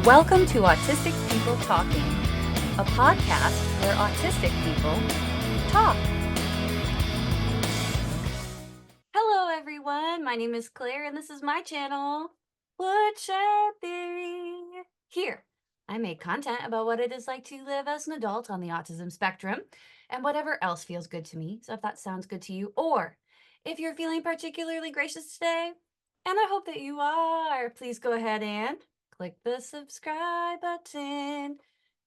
Welcome to Autistic People Talking, a podcast where autistic people talk. Hello everyone, my name is Claire and this is my channel, Woodshed Theory. Here, I make content about what it is like to live as an adult on the autism spectrum and whatever else feels good to me. So if that sounds good to you, or if you're feeling particularly gracious today, and I hope that you are, please go ahead and click the subscribe button,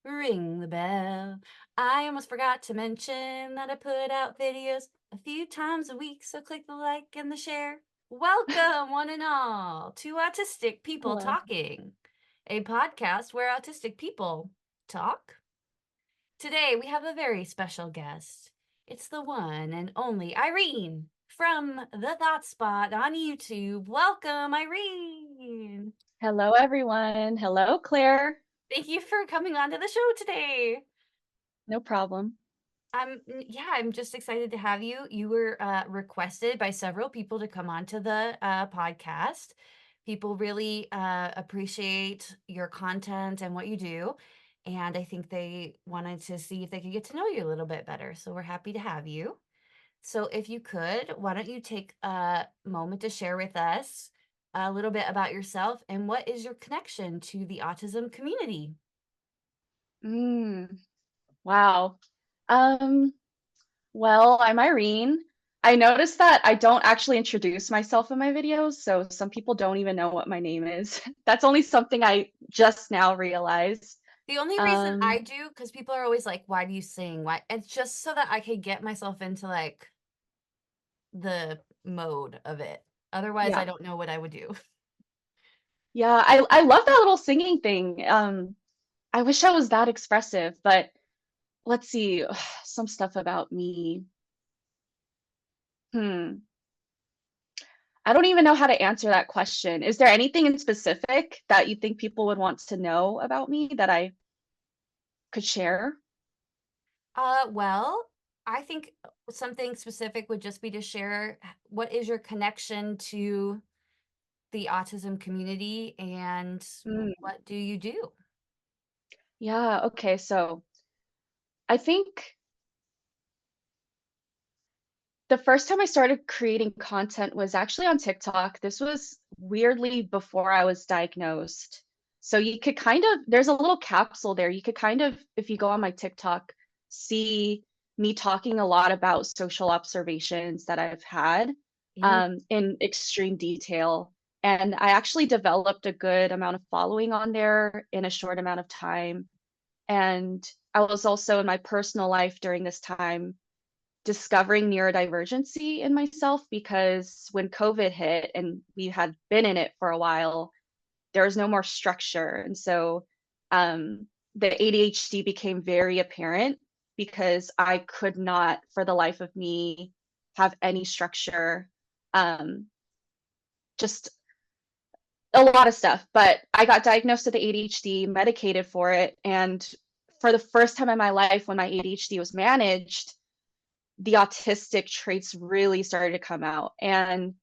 ring the bell. I almost forgot to mention that I put out videos a few times a week, so click the like and the share. Welcome, one and all, to Autistic People Hello. Talking, a podcast where autistic people talk. Today, we have a very special guest. It's the one and only Irene from The Thought Spot on YouTube. Welcome, Irene. Hello, everyone. Hello, Claire. Thank you for coming on to the show today. No problem. I'm just excited to have you. You were requested by several people to come on to the podcast. People really appreciate your content and what you do. And I think they wanted to see if they could get to know you a little bit better. So we're happy to have you. So if you could, why don't you take a moment to share with us a little bit about yourself and what is your connection to the autism community? Wow. Um, well, I'm Irene. I noticed that I don't actually introduce myself in my videos, so some people don't even know what my name is. That's only something I just now realized. The only reason I Um, do, because people are always like, why do you sing? Why? It's just so that I could get myself into like the mode of it. Otherwise, I yeah. don't know what I would do. Yeah, I love that little singing thing. I wish I was that expressive, but let's see, some stuff about me. Hmm. I don't even know how to answer that question. Is there anything in specific that you think people would want to know about me that I could share? Well, I think something specific would just be to share what is your connection to the autism community and Mm, what do you do? yeah, okay. So I think the first time I started creating content was actually on TikTok. This was weirdly before I was diagnosed. So you could kind of, there's a little capsule there. You could kind of, if you go on my TikTok, see me talking a lot about social observations that I've had In in extreme detail. And I actually developed a good amount of following on there in a short amount of time. And I was also in my personal life during this time discovering neurodivergency in myself because when COVID hit and we had been in it for a while, there was no more structure. And so the ADHD became very apparent because I could not, for the life of me, have any structure. Um, just a lot of stuff. But I got diagnosed with ADHD, medicated for it. And for the first time in my life, when my ADHD was managed, the autistic traits really started to come out. And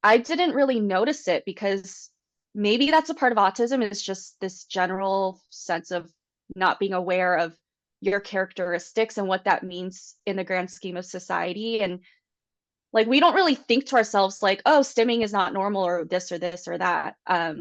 I didn't really notice it because maybe that's a part of autism is just this general sense of not being aware of your characteristics and what that means in the grand scheme of society. And like we don't really think to ourselves like, oh, stimming is not normal or this or that. yeah.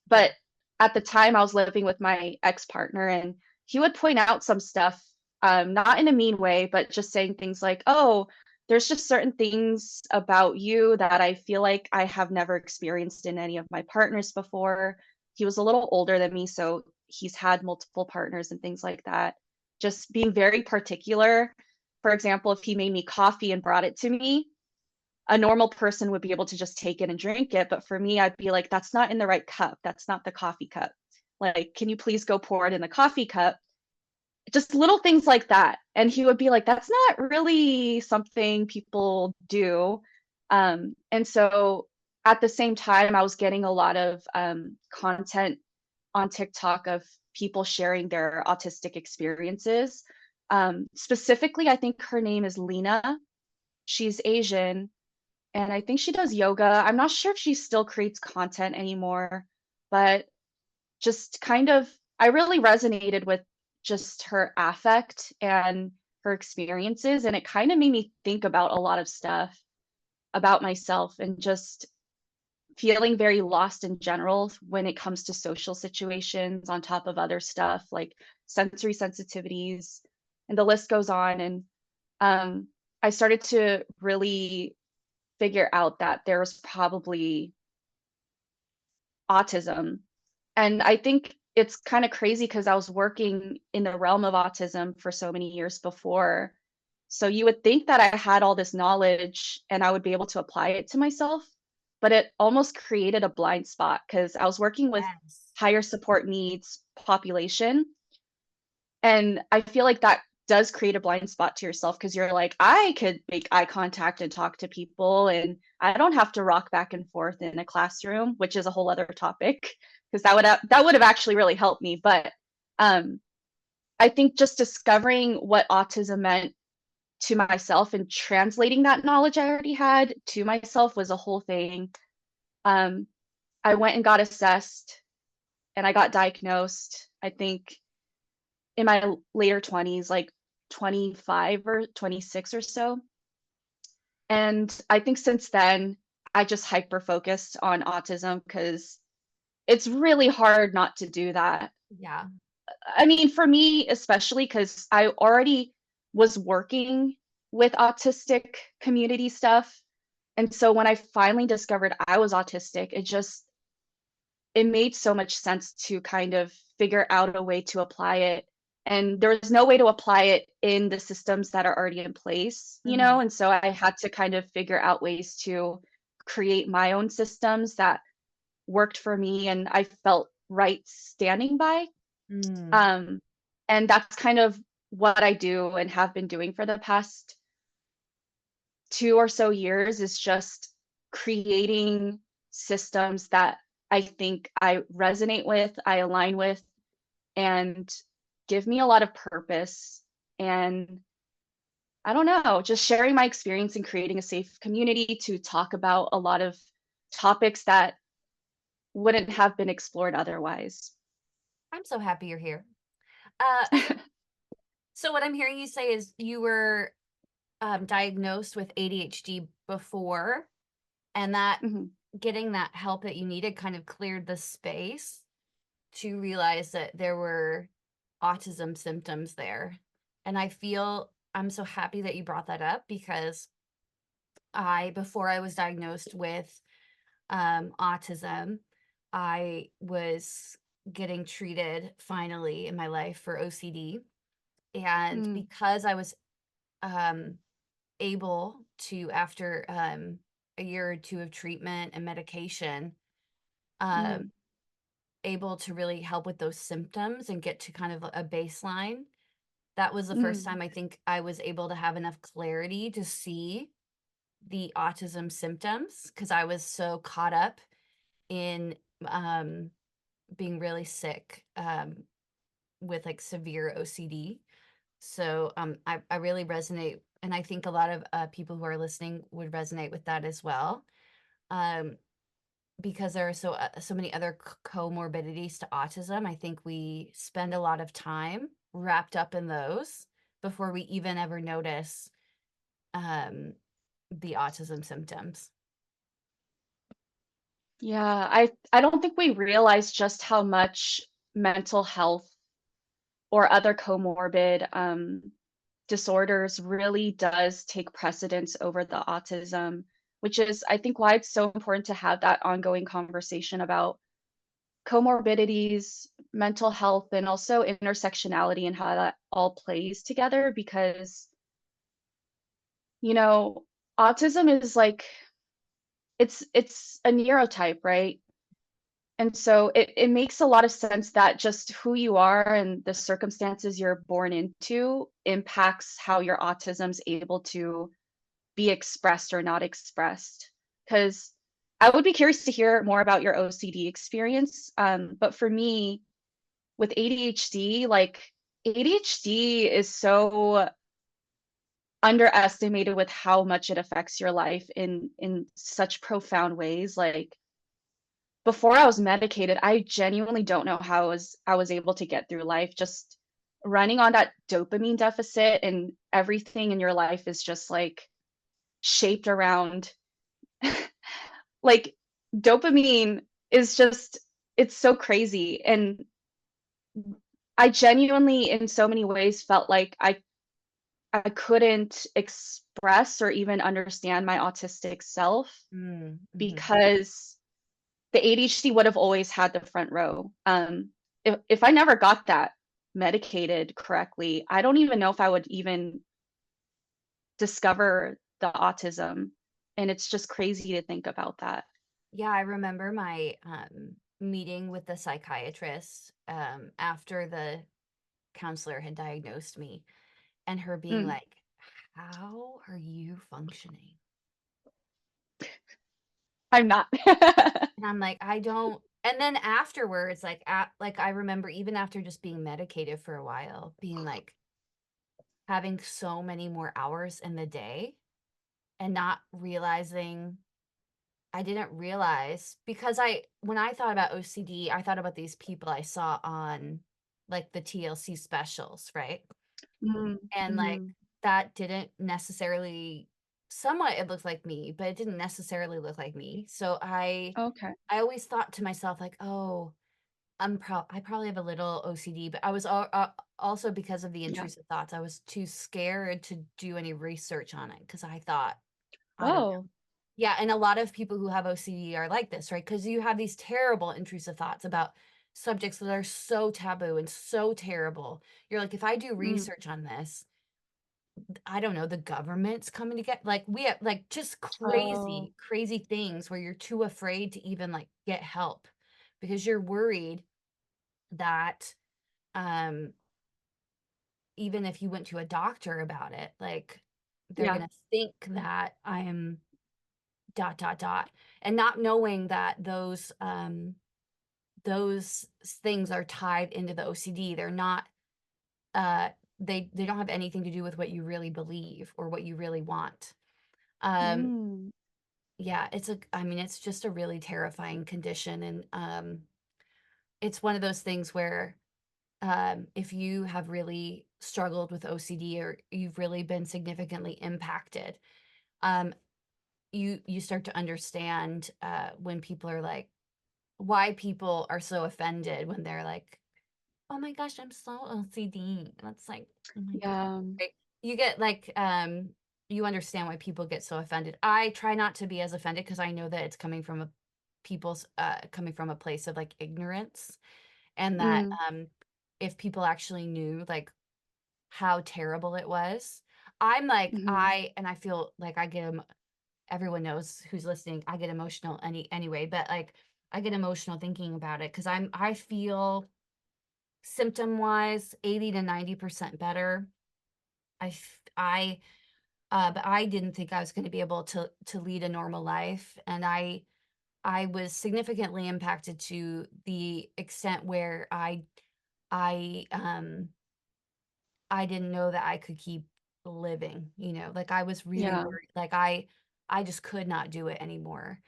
But at the time I was living with my ex-partner and he would point out some stuff, not in a mean way, but just saying things like, oh, there's just certain things about you that I feel like I have never experienced in any of my partners before. He was a little older than me, so he's had multiple partners and things like that. Just being very particular. For example, if he made me coffee and brought it to me, a normal person would be able to just take it and drink it. But for me, I'd be like, that's not in the right cup. That's not the coffee cup. Like, can you please go pour it in the coffee cup? Just little things like that. And he would be like, that's not really something people do. And so at the same time, I was getting a lot of content on TikTok of people sharing their autistic experiences. Specifically, I think her name is Lena. She's Asian and I think she does yoga. I'm not sure if she still creates content anymore, but just kind of, I really resonated with just her affect and her experiences. And it kind of made me think about a lot of stuff about myself and just feeling very lost in general when it comes to social situations, on top of other stuff like sensory sensitivities, and the list goes on. And um, I started to really figure out that there was probably autism. And I think it's kind of crazy because I was working in the realm of autism for so many years before. So you would think that I had all this knowledge and I would be able to apply it to myself, but it almost created a blind spot because I was working with Yes. higher support needs population. And I feel like that does create a blind spot to yourself because you're like, I could make eye contact and talk to people, and I don't have to rock back and forth in a classroom, which is a whole other topic because that would have actually really helped me. But um, I think just discovering what autism meant to myself and translating that knowledge I already had to myself was a whole thing. Um, I went and got assessed and I got diagnosed, I think, in my later 20s, like 25 or 26 or so. And I think since then, I just hyper focused on autism because it's really hard not to do that. Yeah. I mean, for me, especially because I already was working with autistic community stuff. And so when I finally discovered I was autistic, it made so much sense to kind of figure out a way to apply it. And there was no way to apply it in the systems that are already in place, you Mhm. know? And so I had to kind of figure out ways to create my own systems that worked for me and I felt right standing by. Mm. Um, and that's kind of what I do and have been doing for the past 2 or so years, is just creating systems that I think I resonate with, I align with, and give me a lot of purpose. And I don't know, just sharing my experience and creating a safe community to talk about a lot of topics that wouldn't have been explored otherwise. I'm so happy you're here. Uh, so what I'm hearing you say is you were diagnosed with ADHD before, and that Mhm, getting that help that you needed kind of cleared the space to realize that there were autism symptoms there. And I'm so happy that you brought that up because before I was diagnosed with autism, I was getting treated finally in my life for OCD. And mm, because I was um, able to, after a year or two of treatment and medication, um, mhm, able to really help with those symptoms and get to kind of a baseline. That was the first mm, time I think I was able to have enough clarity to see the autism symptoms because I was so caught up in um, being really sick with like severe OCD. So I really resonate, and I think a lot of people who are listening would resonate with that as well, um, because there are so many other comorbidities to autism. I think we spend a lot of time wrapped up in those before we even ever notice um, the autism symptoms. yeah, I don't think we realize just how much mental health or other comorbid disorders really does take precedence over the autism, which is, I think, why it's so important to have that ongoing conversation about comorbidities, mental health, and also intersectionality and how that all plays together. Because, you know, autism is like, it's a neurotype, right? And so it makes a lot of sense that just who you are and the circumstances you're born into impacts how your autism's able to be expressed or not expressed. Because I would be curious to hear more about your OCD experience. But for me, with ADHD, like ADHD is so underestimated with how much it affects your life in such profound ways. Like before I was medicated, I genuinely don't know how I was able to get through life, just running on that dopamine deficit, and everything in your life is just, like, shaped around like, dopamine is just it's so crazy, and I genuinely, in so many ways, felt like I couldn't express or even understand my autistic self Mm, mhm. because the ADHD would have always had the front row. If I never got that medicated correctly, I don't even know if I would even discover the autism, and it's just crazy to think about that. Yeah, I remember my, meeting with the psychiatrist, after the counselor had diagnosed me, and her being Mm. like, "How are you functioning?" I'm not. And I'm like, "I don't." And then afterwards, like, I remember even after just being medicated for a while, being like having so many more hours in the day and not realizing I didn't realize because I when I thought about OCD, I thought about these people I saw on, like, the TLC specials, right? Mm, And, like, mhm. that didn't necessarily somewhat it looked like me, but it didn't necessarily look like me. So Okay. I always thought to myself, like, "Oh, I probably have a little OCD," but I was also because of the Yeah. intrusive thoughts, I was too scared to do any research on it because I thought, I don't know. Oh, Yeah, and a lot of people who have OCD are like this, right? Because you have these terrible intrusive thoughts about subjects that are so taboo and so terrible. You're like, if I do mm, research on this, I don't know, the government's coming to get like we have like just oh, crazy, crazy things where you're too afraid to even like get help because you're worried that um even if you went to a doctor about it, like they're yeah, gonna think that I am dot dot dot and not knowing that those things are tied into the OCD. They're not uh they don't have anything to do with what you really believe or what you really want. Um mm, yeah, I mean it's just a really terrifying condition and it's one of those things where if you have really struggled with OCD or you've really been significantly impacted, um you start to understand when people are like why people are so offended when they're like, "Oh my gosh, I'm so OCD." And it's like, "Oh my god." yeah, Right? You get like, you understand why people get so offended. I try not to be as offended because I know that it's coming from a place of like ignorance and that mm, if people actually knew like how terrible it was, I'm like, mhm, I feel like everyone knows who's listening, I get emotional anyway, but like I get emotional thinking about it because I feel symptom wise 80 to 90% better. But I didn't think I was going to be able to lead a normal life, and I was significantly impacted to the extent where I I didn't know that I could keep living, like I was really yeah, worried, like I just could not do it anymore.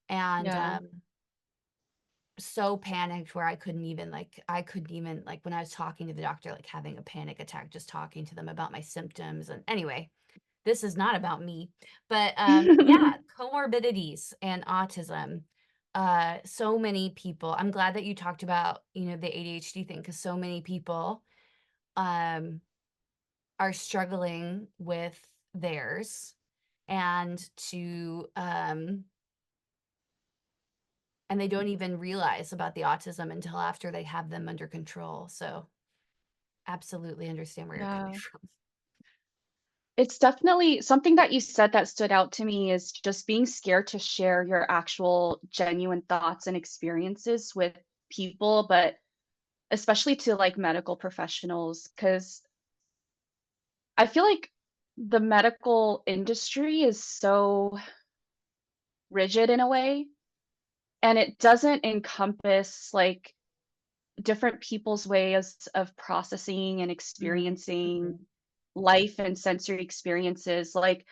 And yeah, so panicked where I couldn't even like when I was talking to the doctor, like having a panic attack, just talking to them about my symptoms. And anyway, this is not about me, but yeah, comorbidities and autism. So many people. I'm glad that you talked about, the ADHD thing because so many people um are struggling with theirs and and they don't even realize about the autism until after they have them under control. So, absolutely understand where you're coming yeah. from. It's definitely something that you said that stood out to me is just being scared to share your actual genuine thoughts and experiences with people, but especially to, like, medical professionals, because I feel like the medical industry is so rigid in a way, and it doesn't encompass, like, different people's ways of processing and Mhm, experiencing mhm, life and sensory experiences. Like,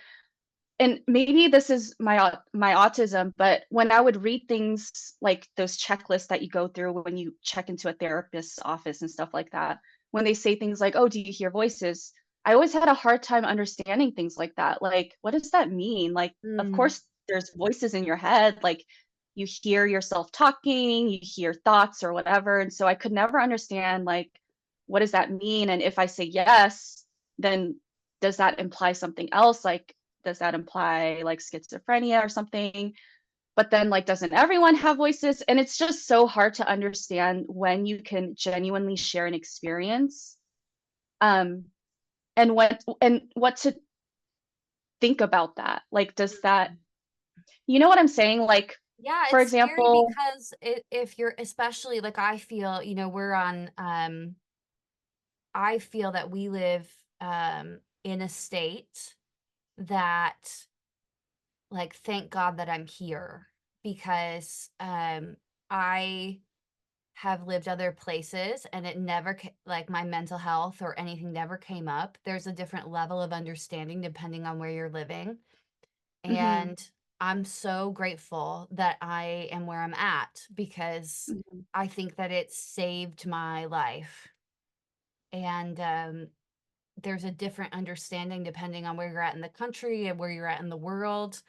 and maybe this is my autism, but when I would read things like those checklists that you go through when you check into a therapist's office and stuff like that, when they say things like, "Oh, do you hear voices?" I always had a hard time understanding things like that. Like, what does that mean? Like, of Mm, course, there's voices in your head. Like, you hear yourself talking, you hear thoughts or whatever. And so I could never understand, like, what does that mean? And if I say yes, then does that imply something else? Like, does that imply like schizophrenia or something? But then, like, doesn't everyone have voices? And it's just so hard to understand when you can genuinely share an experience, um, and what to think about that. Like, does that, mm. you know what I'm saying? Like, Yeah, for it's scary example, because if you're, especially like I feel, we're on, I feel that we live in a state that, like, thank God that I'm here, because I have lived other places and it never like my mental health or anything never came up. There's a different level of understanding depending on where you're living. mhm, And I'm so grateful that I am where I'm at, because mhm, I think that it saved my life. And there's a different understanding depending on where you're at in the country and where you're at in the world,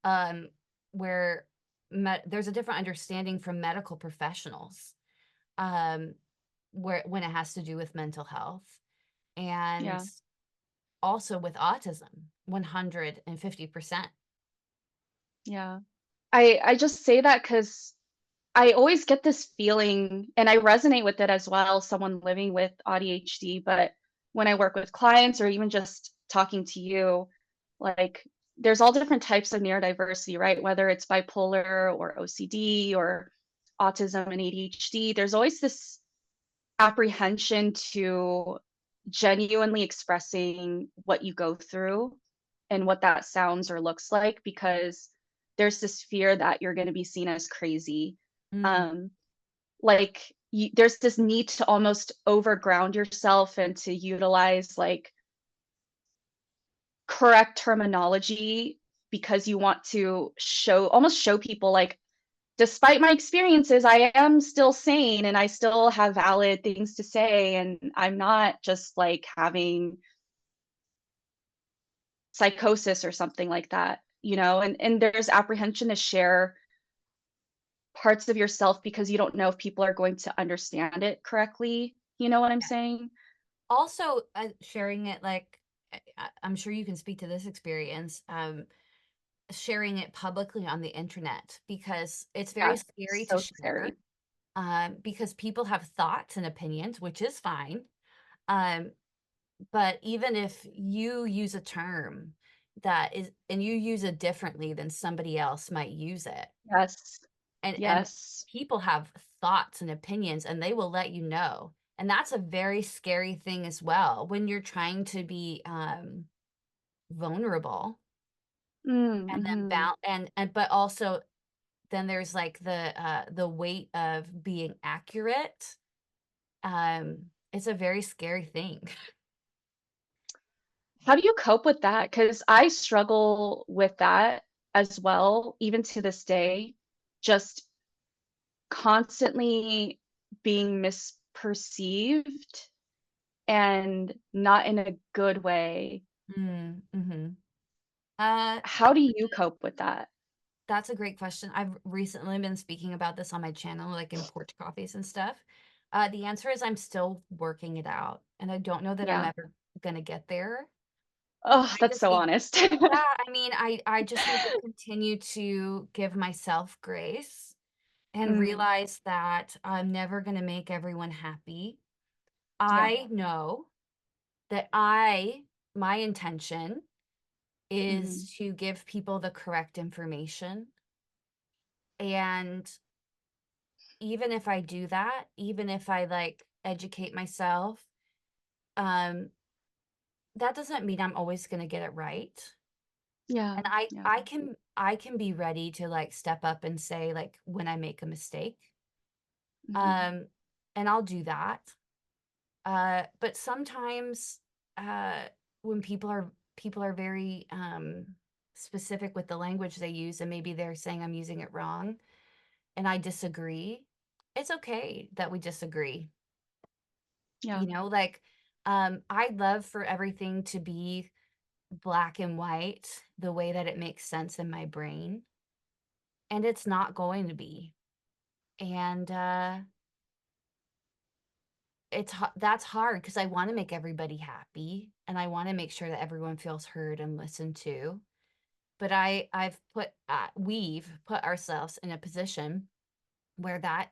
um, where there's a different understanding from medical professionals, um, where when it has to do with mental health, and yeah, also with autism, 150%. yeah. I just say that because I always get this feeling, and I resonate with it as well, someone living with ADHD, but when I work with clients or even just talking to you, like, there's all different types of neurodiversity, right? Whether it's bipolar or OCD or autism and ADHD, there's always this apprehension to genuinely expressing what you go through and what that sounds or looks like, because there's this fear that you're going to be seen as crazy. Mm, Um, like, there's this need to almost overground yourself and to utilize like correct terminology because you want to show people like, despite my experiences, I am still sane and I still have valid things to say. And I'm not just like having psychosis or something like that, and there's apprehension to share parts of yourself because you don't know if people are going to understand it correctly. You know what I'm yeah. saying? Also, sharing it, like, I'm sure you can speak to this experience, sharing it publicly on the internet, because it's very Yeah. scary to So share, scary. because people have thoughts and opinions, which is fine. Um, but even if you use a term that is, and you use it differently than somebody else might use it, Yes. and Yes. people have thoughts and opinions, and they will let you know. And that's a very scary thing as well when you're trying to be vulnerable, Mm, and then mhm. and but also then there's like the weight of being accurate. It's a very scary thing. How do you cope with that? Because I struggle with that as well, even to this day, just constantly being misperceived and not in a good way. Mm, mhm. Uh, How do you cope with that? that's a great question. I've recently been speaking about this on my channel, like in porch coffees and stuff. The answer is I'm still working it out, and I don't know that I'm Yeah. ever gonna get there. Oh, I that's just so need, honest. yeah, I mean, I just need to continue to give myself grace and Mm, realize that I'm never gonna make everyone happy. yeah. I know that my intention Mhm. is to give people the correct information. And even if I do that, even if I like educate myself, um, that doesn't mean I'm always gonna get it right. Yeah. And I Yeah. I can I can be ready to like step up and say like when I make a mistake. Mhm. Um, and I'll do that. But sometimes uh when people are very specific with the language they use, and maybe they're saying I'm using it wrong, and I disagree, it's okay that we disagree. Yeah. You know, like, I'd love for everything to be black and white the way that it makes sense in my brain, and it's not going to be. And that's hard because I want to make everybody happy and I want to make sure that everyone feels heard and listened to. But we've put ourselves in a position where that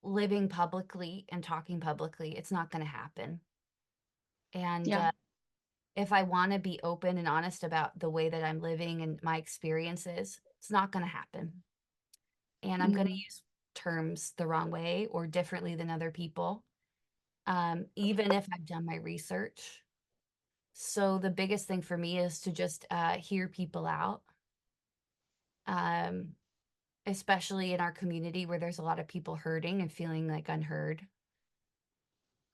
living publicly and talking publicly, it's not going to happen. And Yeah. if I want to be open and honest about the way that I'm living and my experiences, it's not going to happen. And I'm going to Mm. use terms the wrong way or differently than other people, even if I've done my research. So the biggest thing for me is to just hear people out, um, especially in our community where there's a lot of people hurting and feeling like unheard.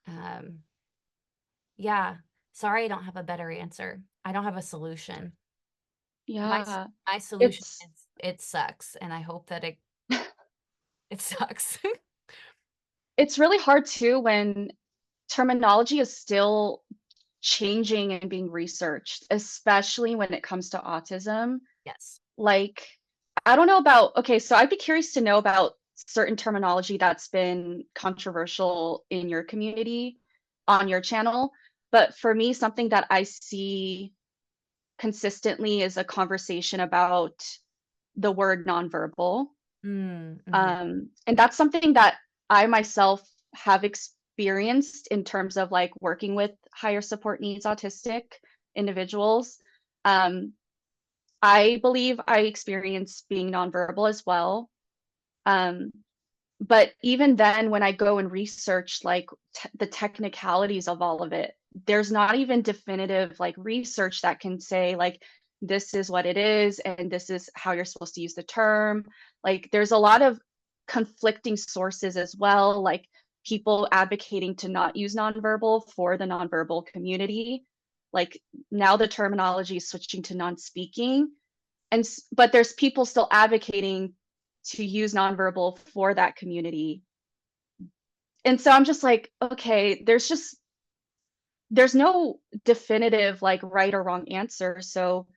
Um, yeah, sorry, I don't have a better answer. I don't have a solution. Yeah. My solution It's is it sucks, and I hope that it sucks. it's really hard too when terminology is still changing and being researched, especially when it comes to autism. Yes. Like, I don't know about okay, so I'd be curious to know about certain terminology that's been controversial in your community on your channel. But for me, something that I see consistently is a conversation about the word nonverbal. Mm, mhm. And that's something that I myself have experienced in terms of like working with higher support needs autistic individuals. Um, I believe I experience being nonverbal as well. Um, but even then, when I go and research like the technicalities of all of it, there's not even definitive like research that can say like this is what it is and this is how you're supposed to use the term. Like there's a lot of conflicting sources as well, like people advocating to not use nonverbal for the nonverbal community. Like now the terminology is switching to non-speaking and but there's people still advocating to use nonverbal for that community. And so I'm just like, okay, there's no definitive like right or wrong answer. So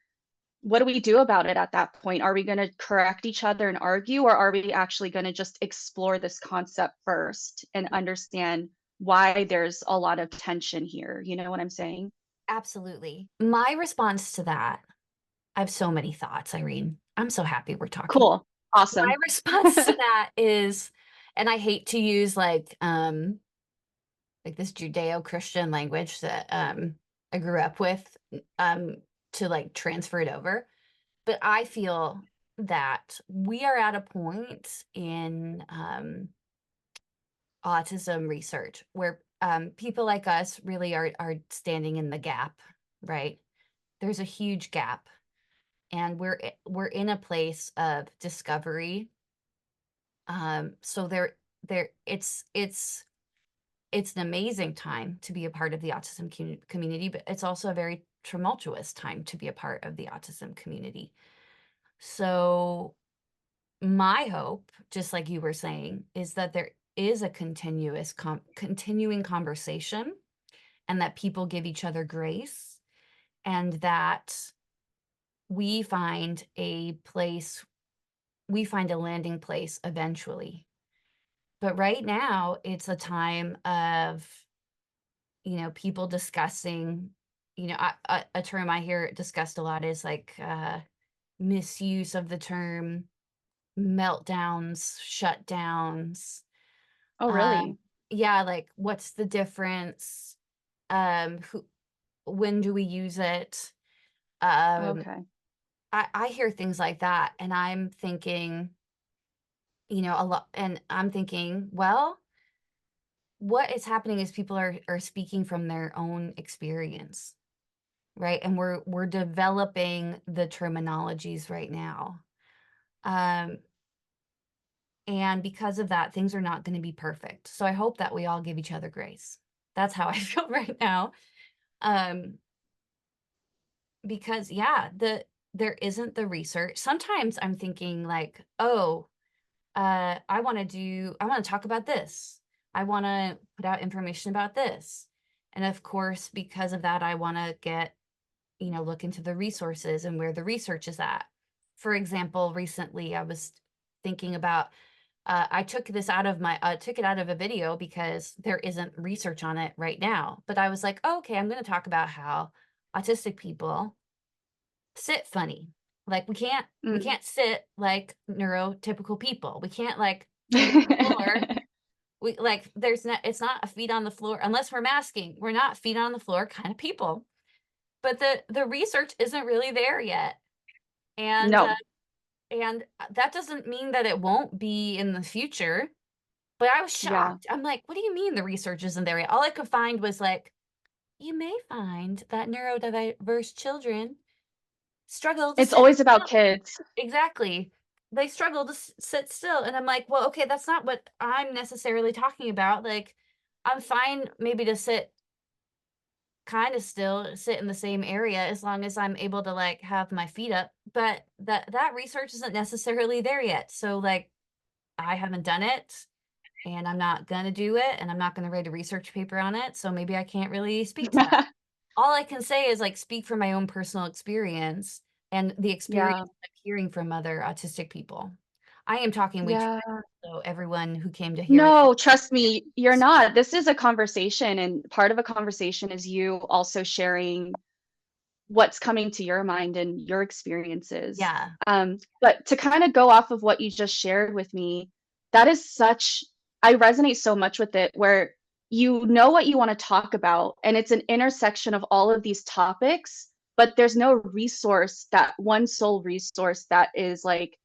what do we do about it at that point? Are we going to correct each other and argue, or are we actually going to just explore this concept first and understand why there's a lot of tension here? You know what I'm saying? Absolutely. My response to that, I have so many thoughts, Irene. I'm so happy we're talking. Cool. My Awesome. response to that is, and I hate to use like this Judeo-Christian language that I grew up with um to like transfer it over, but I feel that we are at a point in autism research where people like us really are standing in the gap, right? There's a huge gap, and we're in a place of discovery. So there it's an amazing time to be a part of the autism community, but it's also a very tumultuous time to be a part of the autism community. So my hope, just like you were saying, is that there is a continuing conversation, and that people give each other grace, and that we find a place, we find a landing place eventually. But right now, it's a time of, people discussing, a term I hear discussed a lot is like misuse of the term meltdowns, shutdowns. Oh, Um, really? yeah, like what's the difference? Who, when do we use it? Um, Okay. I hear things like that, and I'm thinking, a lot, and I'm thinking, well, what is happening is people are speaking from their own experience, right? And we're developing the terminologies right now. Um, and because of that, things are not going to be perfect. So I hope that we all give each other grace. That's how I feel right now. Um, because yeah, there isn't the research. Sometimes I'm thinking like, oh, I want to talk about this. I want to put out information about this. And of course, because of that, I want to get, look into the resources and where the research is at. For example, recently I was thinking about, I took it out of a video because there isn't research on it right now. But I was like, oh, okay, I'm going to talk about how autistic people sit funny. Like we Mm. can't sit like neurotypical people. We can't like feet on the floor. We like there's not it's not a feet on the floor unless we're masking. We're not feet on the floor kind of people. But the research isn't really there yet. And No. that doesn't mean that it won't be in the future. But I was Yeah. shocked. I'm like, what do you mean the research isn't there yet? All I could find was like, you may find that neurodiverse children struggle to It's sit always about still. kids. Exactly. They struggle to sit still. And I'm like, well, okay, that's not what I'm necessarily talking about. Like, I'm fine maybe to sit kind of still, sit in the same area as long as I'm able to like have my feet up. But that research isn't necessarily there yet. So like I haven't done it and I'm not gonna do it and I'm not gonna write a research paper on it. So maybe I can't really speak to that. All I can say is like speak from my own personal experience and the experience Yeah. I'm hearing from other autistic people. I am talking way too Yeah. much, so everyone who came to hear it. No, trust me, you're not. This is a conversation, and part of a conversation is you also sharing what's coming to your mind and your experiences. Yeah. But to kind of go off of what you just shared with me, that is such, I resonate so much with it, where you know what you want to talk about, and it's an intersection of all of these topics, but there's no resource, that one sole resource that is like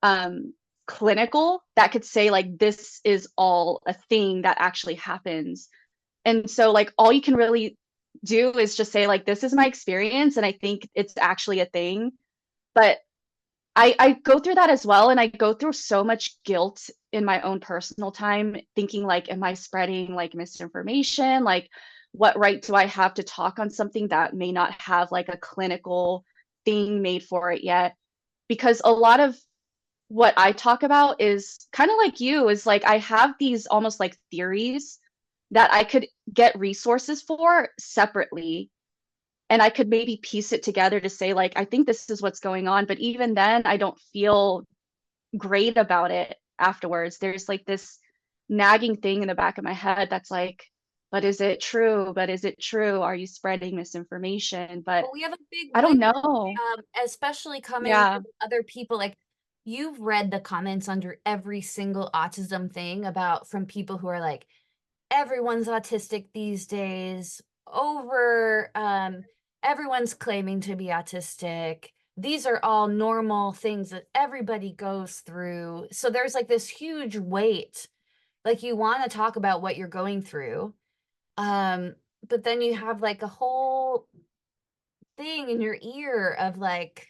um clinical, that could say like this is all a thing that actually happens. And so like all you can really do is just say like this is my experience and I think it's actually a thing. But I go through that as well, and I go through so much guilt in my own personal time thinking like, am I spreading like misinformation? Like what right do I have to talk on something that may not have like a clinical thing made for it yet? Because a lot of what I talk about is kind of like you, is like I have these almost like theories that I could get resources for separately, and I could maybe piece it together to say like I think this is what's going on, but even then I don't feel great about it afterwards. There's like this nagging thing in the back of my head that's like, but is it true? But is it true? Are you spreading misinformation? But Well, we have a big I don't wait, know. especially coming Yeah. from other people. Like you've read the comments under every single autism thing about from people who are like, everyone's autistic these days. Everyone's claiming to be autistic. These are all normal things that everybody goes through. So there's like this huge weight. Like you want to talk about what you're going through. Um, but then you have like a whole thing in your ear of like,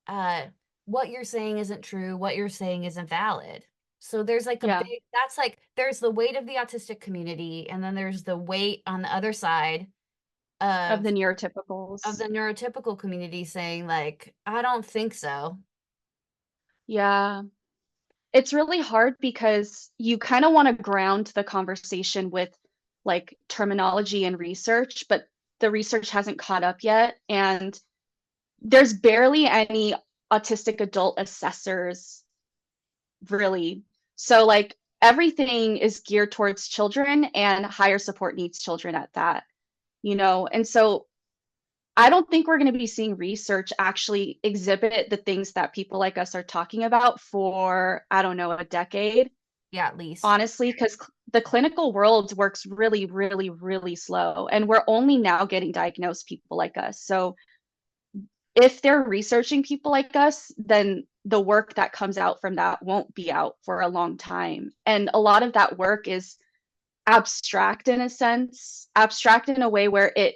uh, what you're saying isn't true, what you're saying isn't valid. So there's like a Yeah. big, that's like, there's the weight of the autistic community, and then there's the weight on the other side Of of the of neurotypicals. the neurotypical community saying like, I don't think so. Yeah. It's really hard because you kind of want to ground the conversation with like terminology and research, but the research hasn't caught up yet. And there's barely any autistic adult assessors, really. So, like, everything is geared towards children, and higher support needs children at that, you know? And so, I don't think we're going to be seeing research actually exhibit the things that people like us are talking about for, I don't know, a decade. Yeah, at least. Honestly, because the clinical world works really, really, really slow, and we're only now getting diagnosed people like us. So if they're researching people like us, then the work that comes out from that won't be out for a long time. And a lot of that work is abstract in a sense, abstract in a way where it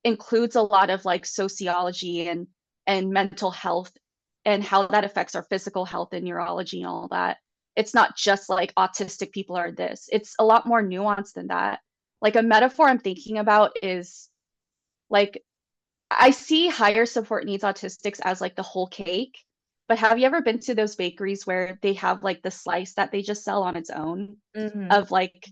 includes a lot of like sociology and mental health and how that affects our physical health and neurology and all that. It's not just like autistic people are this. It's a lot more nuanced than that. Like a metaphor I'm thinking about is like I see higher support needs autistics as like the whole cake, but have you ever been to those bakeries where they have like the slice that they just sell on its own Mhm. of like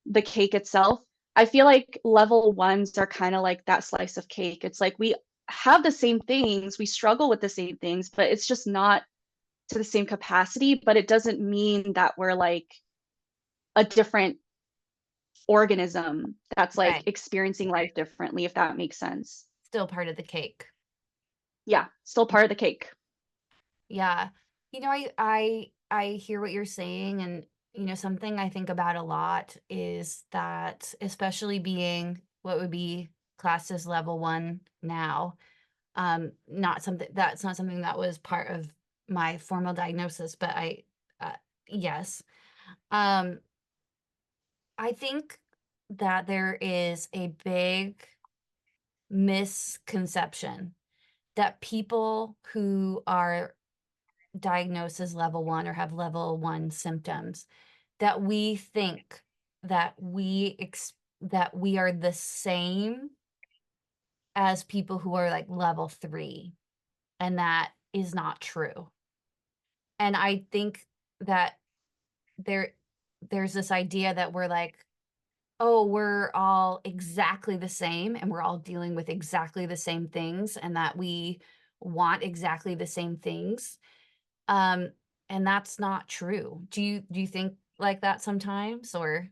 the cake itself? I feel like level ones are kind of like that slice of cake. It's like we have the same things, we struggle with the same things, but it's just not to the same capacity. But it doesn't mean that we're like a different organism that's like Right. experiencing life differently, if that makes sense. Still part of the cake. Yeah, still part of the cake. Yeah. You know, I hear what you're saying, and something I think about a lot is that, especially being what would be classed as level 1 now, not something that was part of my formal diagnosis, but uh, yes. Um, I think that there is a big misconception that people who are diagnosed as level 1 or have level 1 symptoms, that we think that we are the same as people who are, like, level 3, and that is not true. And I think that there there's this idea that we're like, "Oh, we're all exactly the same, and we're all dealing with exactly the same things, and that we want exactly the same things." Um, and that's not true. Do you think like that sometimes? Or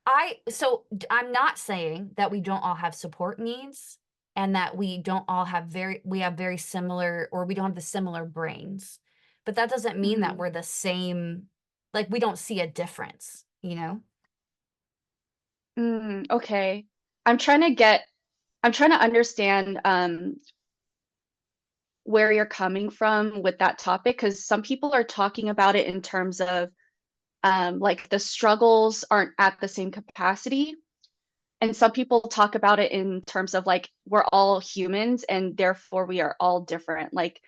I'm not saying that we don't all have support needs, and that we have very similar, or we don't have the similar brains. But that doesn't mean that Mhm. we're the same, like, we don't see a difference, you know? Okay. I'm trying to get I'm trying to understand, where you're coming from with that topic, because some people are talking about it in terms of, like, the struggles aren't at the same capacity, and some people talk about it in terms of, like, we're all humans, and therefore we are all different. Like,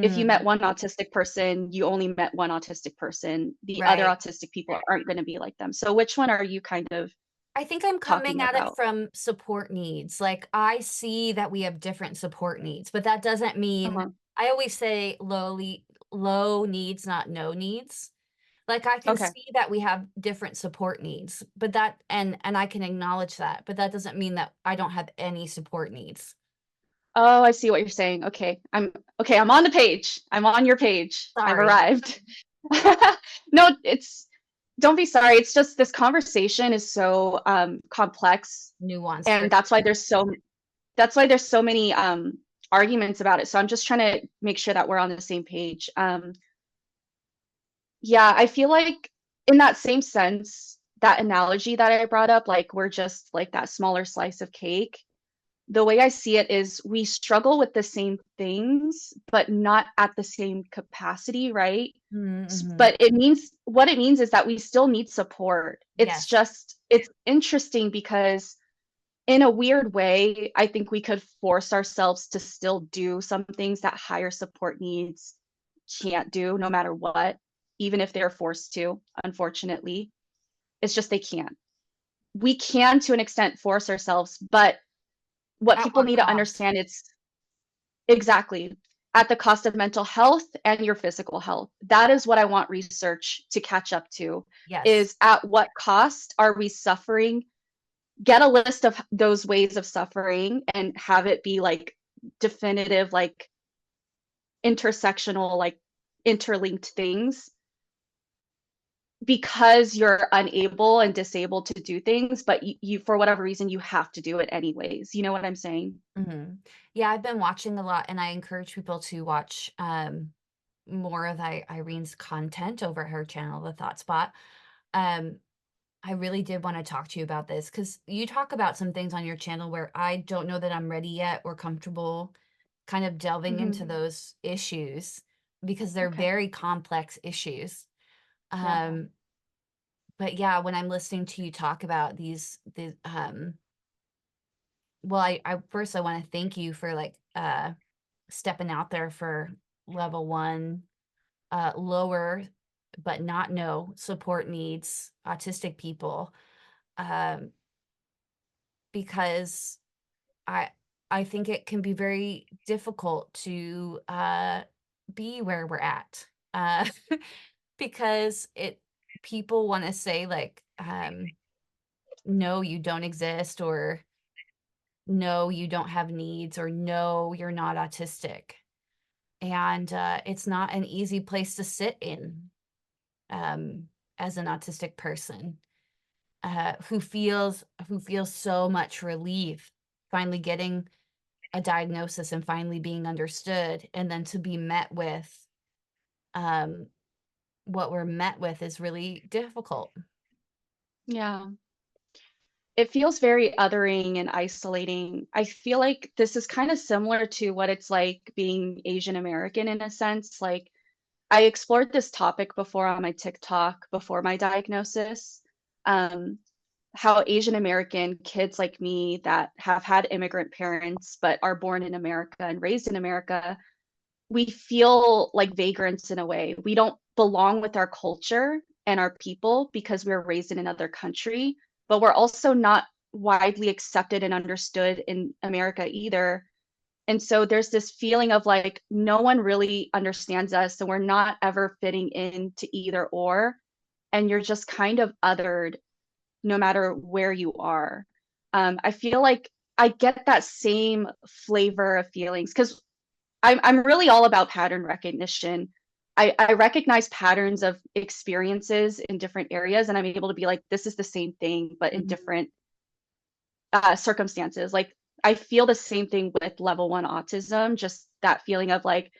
if you met Hmm, one autistic person, you only met one autistic person. The other right. autistic people aren't gonna be like them. So which one are you kind of I think I'm coming talking at it about? from support needs. Like, I see that we have different support needs, but that doesn't mean, Uh-huh. I always say low needs, not no needs. Like, I can Okay. see that we have different support needs, but and I can acknowledge that, but that doesn't mean that I don't have any support needs. Oh, I see what you're saying. Okay, I'm on the page. I'm on your page. I've Sorry, arrived. No, it's don't be sorry. It's just this conversation is so complex, nuanced for and that's why there's so many arguments about it. So I'm just trying to make sure that we're on the same page. Yeah, I feel like in that same sense, that analogy that I brought up, like we're just like that smaller slice of cake, the way I see it is we struggle with the same things, but not at the same capacity, right? Mhm. But it means what it means is that we still need support. Yes. It's interesting because in a weird way, I think we could force ourselves to still do some things that higher support needs can't do no matter what, even if they're forced to, unfortunately. It's just they can't. We can to an extent force ourselves, but what At people what need to cost? understand it's exactly at the cost of mental health and your physical health. That is what I want research to catch up to, Yes. is at what cost are we suffering? Get a list of those ways of suffering and have it be like definitive, like intersectional, like interlinked things, because you're unable and disabled to do things, but you for whatever reason you have to do it anyways. You know what I'm saying? Mhm. Yeah, I've been watching a lot, and I encourage people to watch, more of Irene's content over at her channel, The Thought Spot. Um, I really did wanna talk to you about this, because you talk about some things on your channel where I don't know that I'm ready yet or comfortable kind of delving into Hmm. those issues, because they're Okay. very complex issues. Yeah. Um, but yeah, when I'm listening to you talk about these, well, I first I wanna thank you for, like, stepping out there for level 1, lower, but not no support needs, autistic people, um, because I think it can be very difficult to be where we're at, uh, because people want to say like, no, you don't exist, or no, you don't have needs, or no, you're not autistic. And it's not an easy place to sit in, um, as an autistic person, who feels so much relief finally getting a diagnosis and finally being understood, and then to be met with, um, what we're met with is really difficult. Yeah. It feels very othering and isolating. I feel like this is kind of similar to what it's like being Asian American in a sense. Like, I explored this topic before on my TikTok before my diagnosis. Um, how Asian American kids like me that have had immigrant parents but are born in America and raised in America, we feel like vagrants in a way. We don't belong with our culture and our people because we were raised in another country, but we're also not widely accepted and understood in America either. And so there's this feeling of like no one really understands us, so we're not ever fitting into either or, and you're just kind of othered no matter where you are. I feel like I get that same flavor of feelings because I'm really all about pattern recognition. I recognize patterns of experiences in different areas, and I'm able to be like, this is the same thing, but in Mhm, different circumstances. Like, I feel the same thing with level one autism, just that feeling of like,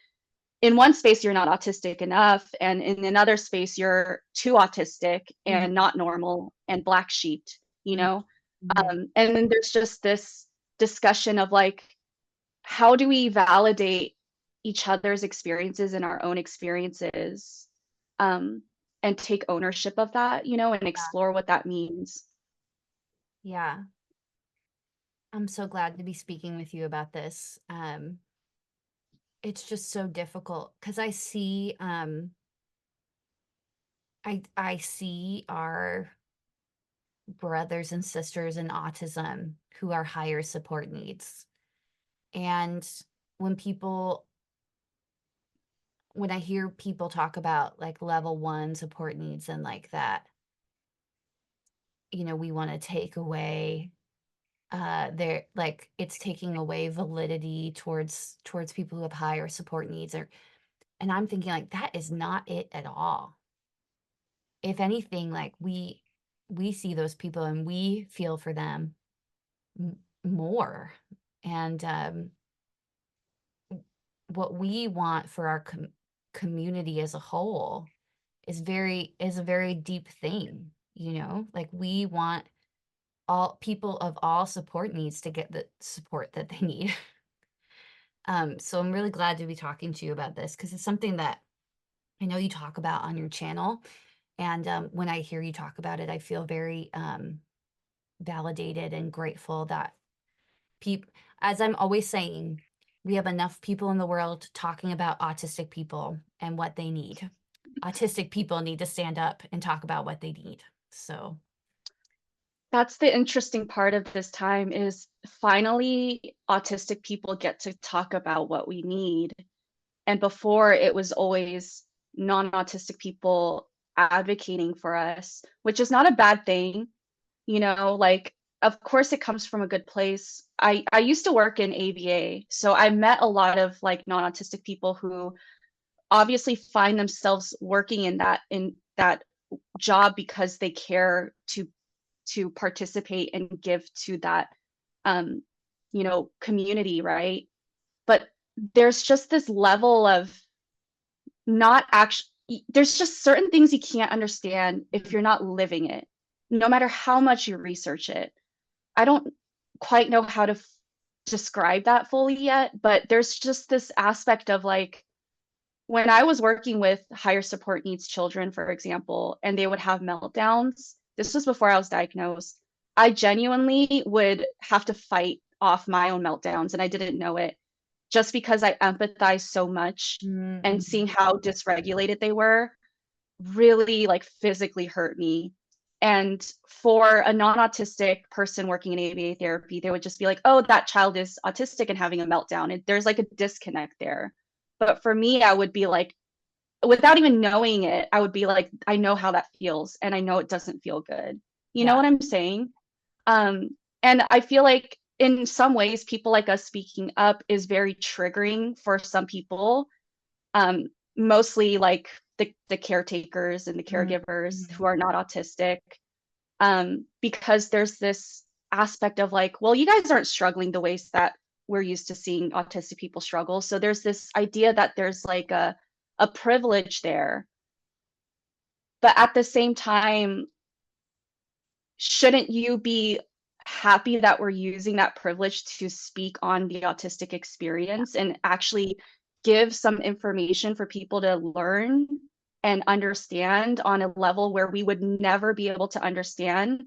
in one space, you're not autistic enough, and in another space, you're too autistic and mhm, not normal and black sheeped, you mhm, know? mhm. And then there's just this discussion of like, how do we validate each other's experiences and our own experiences, um, and take ownership of that, and explore what that means. Yeah, I'm so glad to be speaking with you about this. It's just so difficult because I see our brothers and sisters in autism who are higher support needs. And when people when I hear people talk about like level 1 support needs and like that, we want to take away their like it's taking away validity towards people who have higher support needs, or and I'm thinking like that is not it at all. If anything, like we see those people and we feel for them more. And what we want for our community as a whole is a very deep thing, like we want all people of all support needs to get the support that they need. So I'm really glad to be talking to you about this because it's something that I know you talk about on your channel. And when I hear you talk about it, I feel very validated and grateful that people, as I'm always saying, we have enough people in the world talking about autistic people and what they need. Autistic people need to stand up and talk about what they need. So, That's the interesting part of this time is finally autistic people get to talk about what we need. And before it was always non-autistic people advocating for us, which is not a bad thing. Like, of course it comes from a good place. I used to work in ABA, so I met a lot of like non-autistic people who obviously find themselves working in that job because they care to participate and give to that um community, right? But there's just this level of not actually, there's just certain things you can't understand if mhm, you're not living it, no matter how much you research it. I don't quite know how to describe that fully yet, but there's just this aspect of like when I was working with higher support needs children, for example, and they would have meltdowns, this was before I was diagnosed. I genuinely would have to fight off my own meltdowns, and I didn't know it just because I empathize so much, mhm, and seeing how dysregulated they were really like physically hurt me. And for a non-autistic person working in ABA therapy, they would just be like, oh, that child is autistic and having a meltdown. There's like a disconnect there. But for me, I would be like, without even knowing it, I would be like, I know how that feels and I know it doesn't feel good. You know Yeah. what I'm saying? Um, and I feel like in some ways, people like us speaking up is very triggering for some people, um, mostly like the caretakers and the caregivers Mm-hmm. who are not autistic, because there's this aspect of like, well, you guys aren't struggling the ways that we're used to seeing autistic people struggle. So there's this idea that there's like a privilege there. But at the same time, shouldn't you be happy that we're using that privilege to speak on the autistic experience and actually give some information for people to learn and understand on a level where we would never be able to understand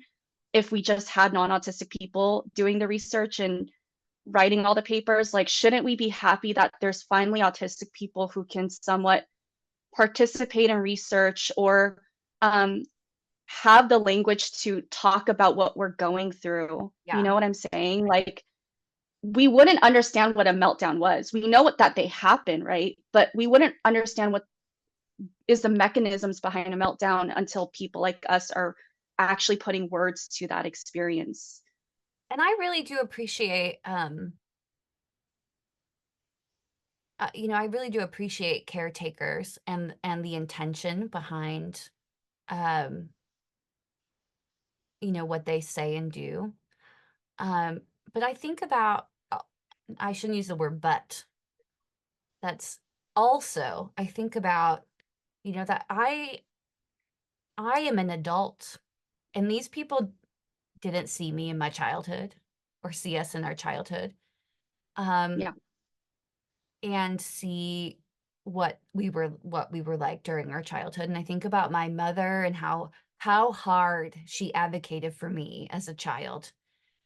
if we just had non-autistic people doing the research and writing all the papers? Like, shouldn't we be happy that there's finally autistic people who can somewhat participate in research or um, have the language to talk about what we're going through? You Yeah. know what I'm saying? Like, we wouldn't understand what a meltdown was. We know what that they happen, right? But we wouldn't understand what is the mechanisms behind a meltdown until people like us are actually putting words to that experience. And I really do appreciate, I really do appreciate caretakers and the intention behind, um, what they say and do. Um, but I think about, I shouldn't use the word but. That's also, I think about, that I am an adult and these people didn't see me in my childhood or see us in our childhood. Um, Yeah. and see what we were like during our childhood. And I think about my mother and how hard she advocated for me as a child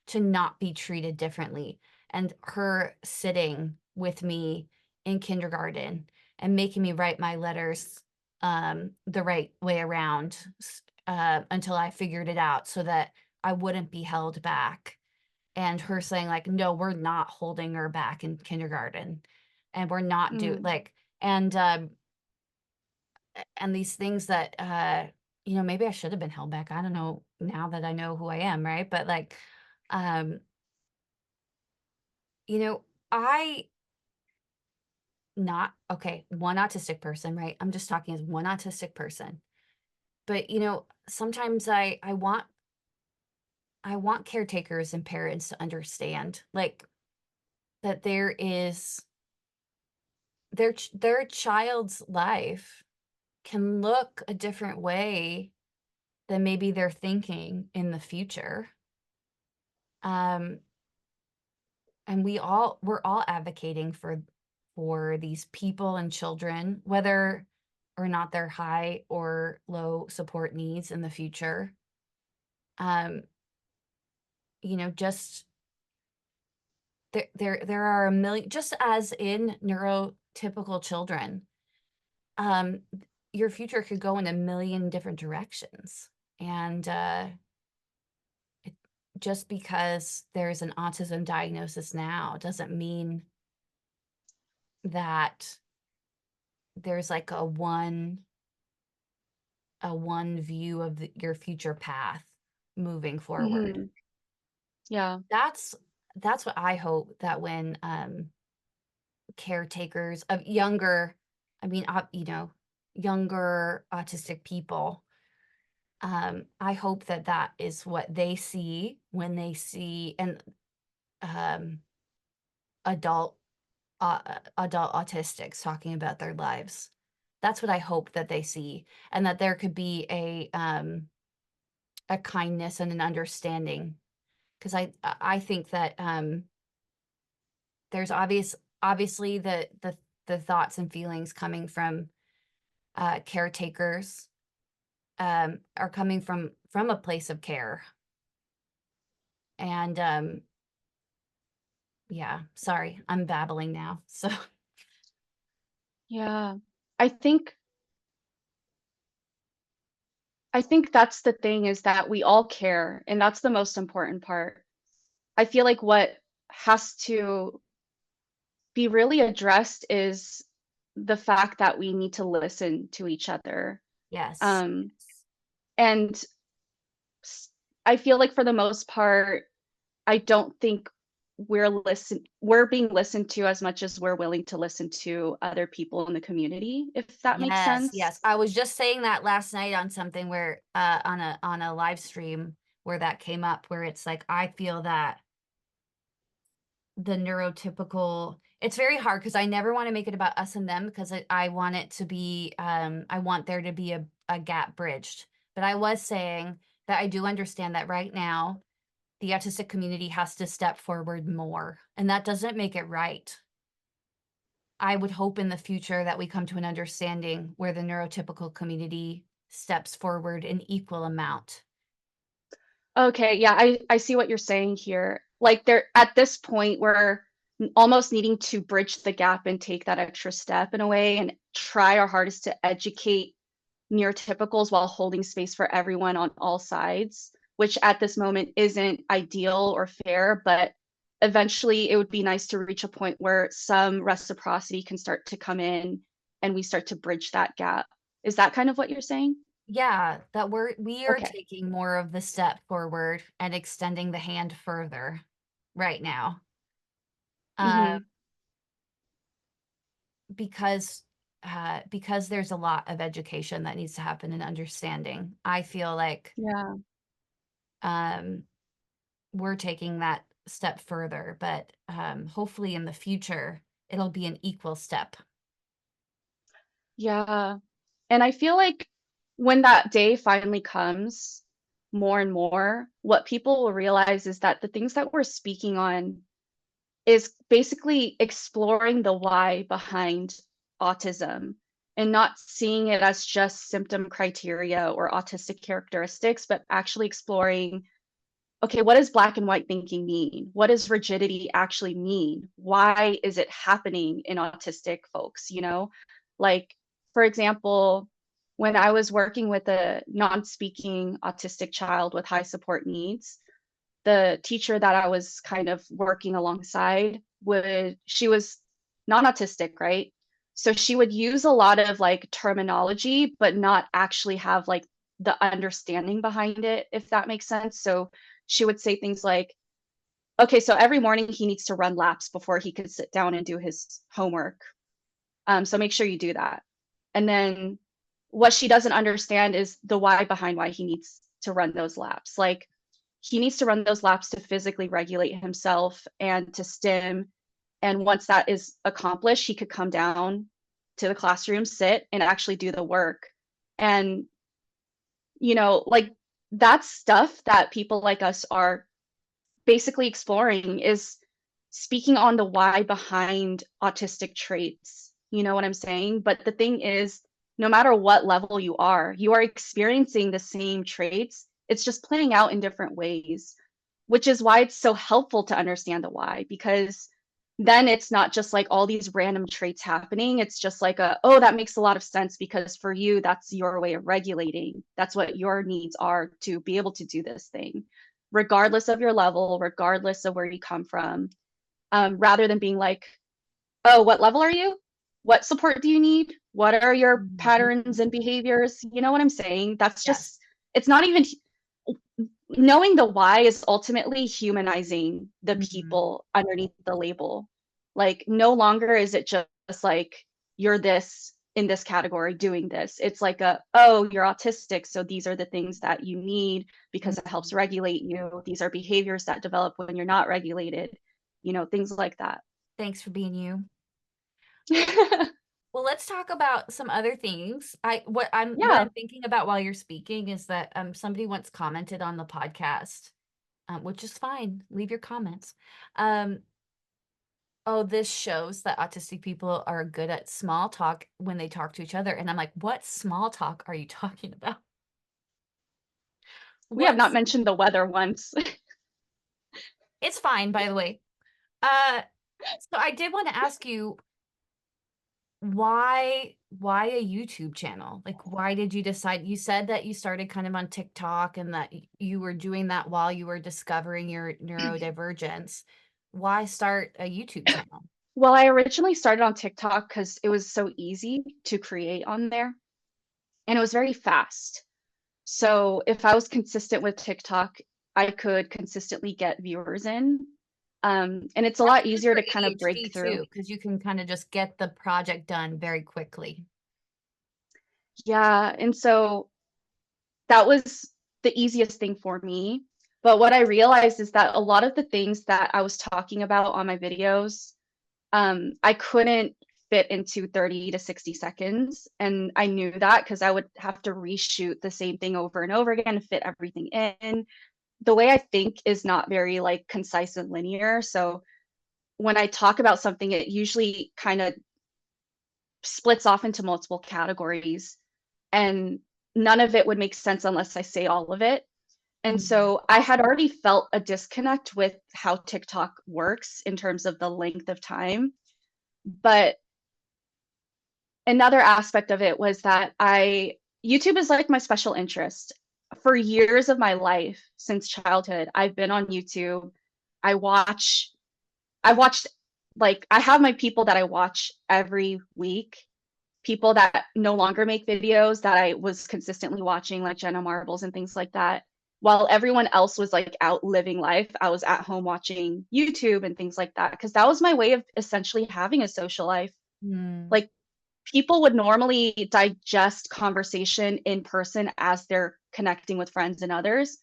to not be treated differently, and her sitting with me in kindergarten and making me write my letters the right way around, until I figured it out so that I wouldn't be held back, and her saying like, no, we're not holding her back in kindergarten, and we're not do Mm. like, and these things that, maybe I should have been held back. I don't know now that I know who I am, right? But like, um you know I not okay, one autistic person, right? I'm just talking as one autistic person, but sometimes I want caretakers and parents to understand, like, that their child's life can look a different way than maybe they're thinking in the future. Um, and we're all advocating for these people and children, whether or not they're high or low support needs in the future. Um, just there are a million, just as in neurotypical children. Um, your future could go in a million different directions. And it, just because there's an autism diagnosis now doesn't mean that there's like a one view of your future path moving forward. Hmm. Yeah. That's what I hope, that when caretakers of younger, I mean, younger autistic people, I hope that that is what they see when they see an um, adult adult autistics talking about their lives. That's what I hope that they see, and that there could be a kindness and an understanding, because I think that there's obviously the thoughts and feelings coming from caretakers, are coming from a place of care. And yeah, sorry, I'm babbling now. So Yeah. I think I think that's the thing, is that we all care, and that's the most important part. I feel like what has to be really addressed is the fact that we need to listen to each other. Yes. Um, Yes. and I feel like for the most part, I don't think we're being listened to as much as we're willing to listen to other people in the community, if that makes Yes, sense. yes. I was just saying that last night on something where on a live stream where that came up, where it's like I feel that the neurotypical, it's very hard because I never want to make it about us and them, because I want it to be I want there to be a gap bridged. But I was saying that I do understand that right now the autistic community has to step forward more, and that doesn't make it right. I would hope in the future that we come to an understanding where the neurotypical community steps forward an equal amount. Okay, yeah, I see what you're saying here. Like, there at this point, we're almost needing to bridge the gap and take that extra step in a way and try our hardest to educate neurotypicals while holding space for everyone on all sides, which at this moment isn't ideal or fair, but eventually it would be nice to reach a point where some reciprocity can start to come in and we start to bridge that gap. Is that kind of what you're saying? Yeah, that we are Okay. taking more of the step forward and extending the hand further right now. Uh, Hmm. because because there's a lot of education that needs to happen and understanding. I feel like Yeah. um we're taking that step further, but hopefully in the future it'll be an equal step. Yeah. And I feel like when that day finally comes, more and more, what people will realize is that the things that we're speaking on is basically exploring the why behind autism and not seeing it as just symptom criteria or autistic characteristics, but actually exploring, okay, what does black and white thinking mean? What does rigidity actually mean? Why is it happening in autistic folks? Like, for example, when I was working with a non speaking autistic child with high support needs, the teacher that I was kind of working alongside she was non-autistic, right? So she would use a lot of like terminology, but not actually have like the understanding behind it, if that makes sense. So she would say things like, okay, so every morning he needs to run laps before he could sit down and do his homework. So make sure you do that. And then what she doesn't understand is the why behind why he needs to run those laps. Like, he needs to run those laps to physically regulate himself and to stim. And once that is accomplished, he could come down to the classroom, sit, and actually do the work. And, like, that's stuff that people like us are basically exploring, is speaking on the why behind autistic traits. You know what I'm saying? But the thing is, no matter what level you are experiencing the same traits. It's just playing out in different ways, which is why it's so helpful to understand the why, because then it's not just like all these random traits happening. It's just like oh, that makes a lot of sense because for you, that's your way of regulating. That's what your needs are to be able to do this thing, regardless of your level, regardless of where you come from, rather than being like, oh, what level are you? What support do you need? What are your Mhm. patterns and behaviors? You know what I'm saying? That's Yes. just, it's not even, knowing the why is ultimately humanizing the Mhm. people underneath the label. Like, no longer is it just like, you're this in this category doing this. It's like oh, you're autistic, so these are the things that you need because it helps Mhm. regulate you. These are behaviors that develop when you're not regulated, things like that. Thanks for being you. Well, let's talk about some other things. What Yeah. I'm thinking about while you're speaking is that somebody once commented on the podcast, which is fine. Leave your comments. Um, oh, this shows that autistic people are good at small talk when they talk to each other. And I'm like, what small talk are you talking about? We have not What's mentioned the weather once. It's fine, by the way. Uh, so I did want to ask you, why a YouTube channel? Like, why did you decide? You said that you started kind of on TikTok and that you were doing that while you were discovering your neurodivergence. Why start a YouTube channel? Well, I originally started on TikTok because it was so easy to create on there and it was very fast. So if I was consistent with TikTok, I could consistently get viewers in. And it's a That's lot good easier for to kind of break ADHD through. too, because you can kind of just get the project done very quickly. Yeah, and so that was the easiest thing for me. But what I realized is that a lot of the things that I was talking about on my videos, I couldn't fit into 30 to 60 seconds. And I knew that because I would have to reshoot the same thing over and over again to fit everything in. The way I think is not very like concise and linear. So when I talk about something, it usually kind of splits off into multiple categories. And none of it would make sense unless I say all of it. And Mm. so I had already felt a disconnect with how TikTok works in terms of the length of time. But another aspect of it was that YouTube is like my special interest. For years of my life, since childhood, I've been on YouTube. I watch I watched like I have my people that I watch every week, people that no longer make videos that I was consistently watching, like Jenna Marbles and things like that. While everyone else was like out living life, I was at home watching YouTube and things like that because that was my way of essentially having a social life. Mm. Like people would normally digest conversation in person as they're connecting with friends and others.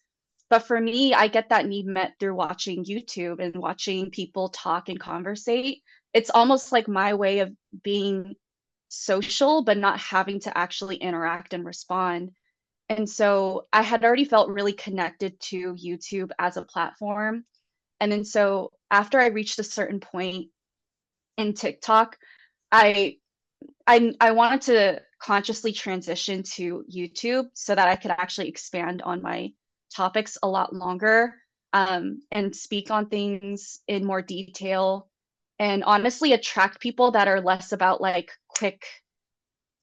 But for me, I get that need met through watching YouTube and watching people talk and conversate. It's almost like my way of being social, but not having to actually interact and respond. And so I had already felt really connected to YouTube as a platform. And then so after I reached a certain point in TikTok, I I wanted to consciously transition to YouTube so that I could actually expand on my topics a lot longer, and speak on things in more detail and honestly attract people that are less about like quick,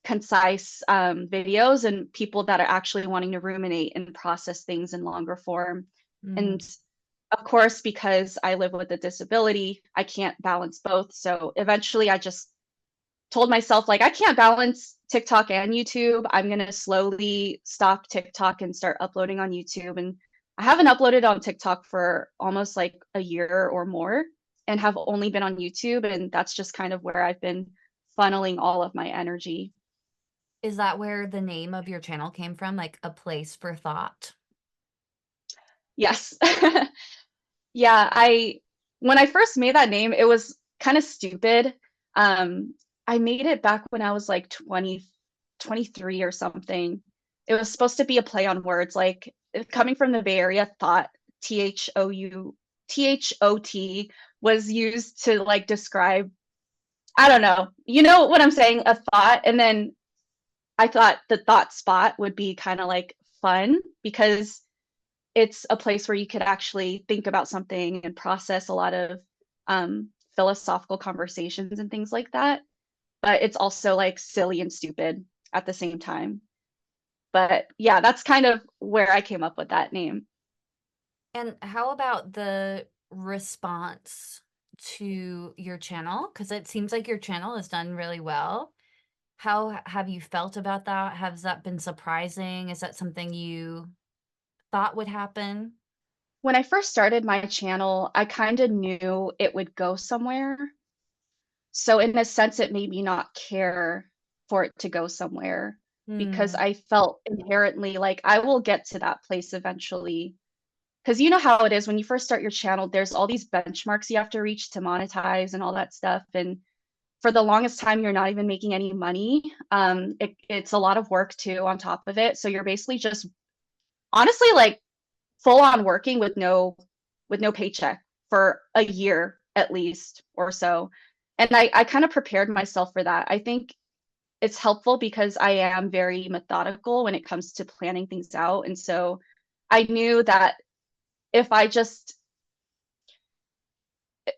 concise videos and people that are actually wanting to ruminate and process things in longer form. Mm. And of course, because I live with a disability, I can't balance both. So eventually I just told myself like I can't balance TikTok and YouTube. I'm going to slowly stop TikTok and start uploading on YouTube. And I haven't uploaded on TikTok for almost like a year or more and have only been on YouTube. And that's just kind of where I've been funneling all of my energy. Is that where the name of your channel came from? Like a place for thought? Yes. Yeah, when I first made that name, it was kind of stupid. I made it back when I was like 20, 23 or something. It was supposed to be a play on words, like coming from the Bay Area, thought THOT was used to like describe, I don't know. You know what I'm saying? A thought. And then I thought the thought spot would be kind of like fun because it's a place where you could actually think about something and process a lot of philosophical conversations and things like that. But it's also like silly and stupid at the same time. But yeah, that's kind of where I came up with that name. And how about the response to your channel? Because it seems like your channel has done really well. How have you felt about that? Has that been surprising? Is that something you thought would happen? When I first started my channel, I kind of knew it would go somewhere. So in a sense, it made me not care for it to go somewhere because Hmm. I felt inherently like I will get to that place eventually. Because you know how it is when you first start your channel, there's all these benchmarks you have to reach to monetize and all that stuff. And for the longest time, you're not even making any money. It's a lot of work too on top of it. So you're basically just honestly like full on working with no paycheck for a year at least or so. And I kind of prepared myself for that. I think it's helpful because I am very methodical when it comes to planning things out. And so I knew that if I just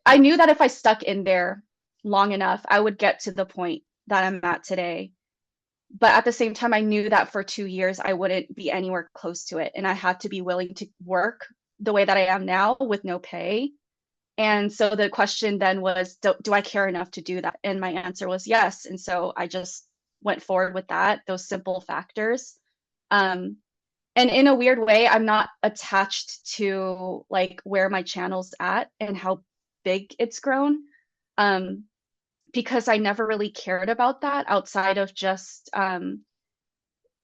I knew that if I stuck in there long enough, I would get to the point that I'm at today. But at the same time, I knew that for 2 years, I wouldn't be anywhere close to it. And I had to be willing to work the way that I am now with no pay. And so the question then was, do I care enough to do that? And my answer was yes. And so I just went forward with that, those simple factors. Um, and in a weird way, I'm not attached to like where my channel's at and how big it's grown. Um, because I never really cared about that outside of just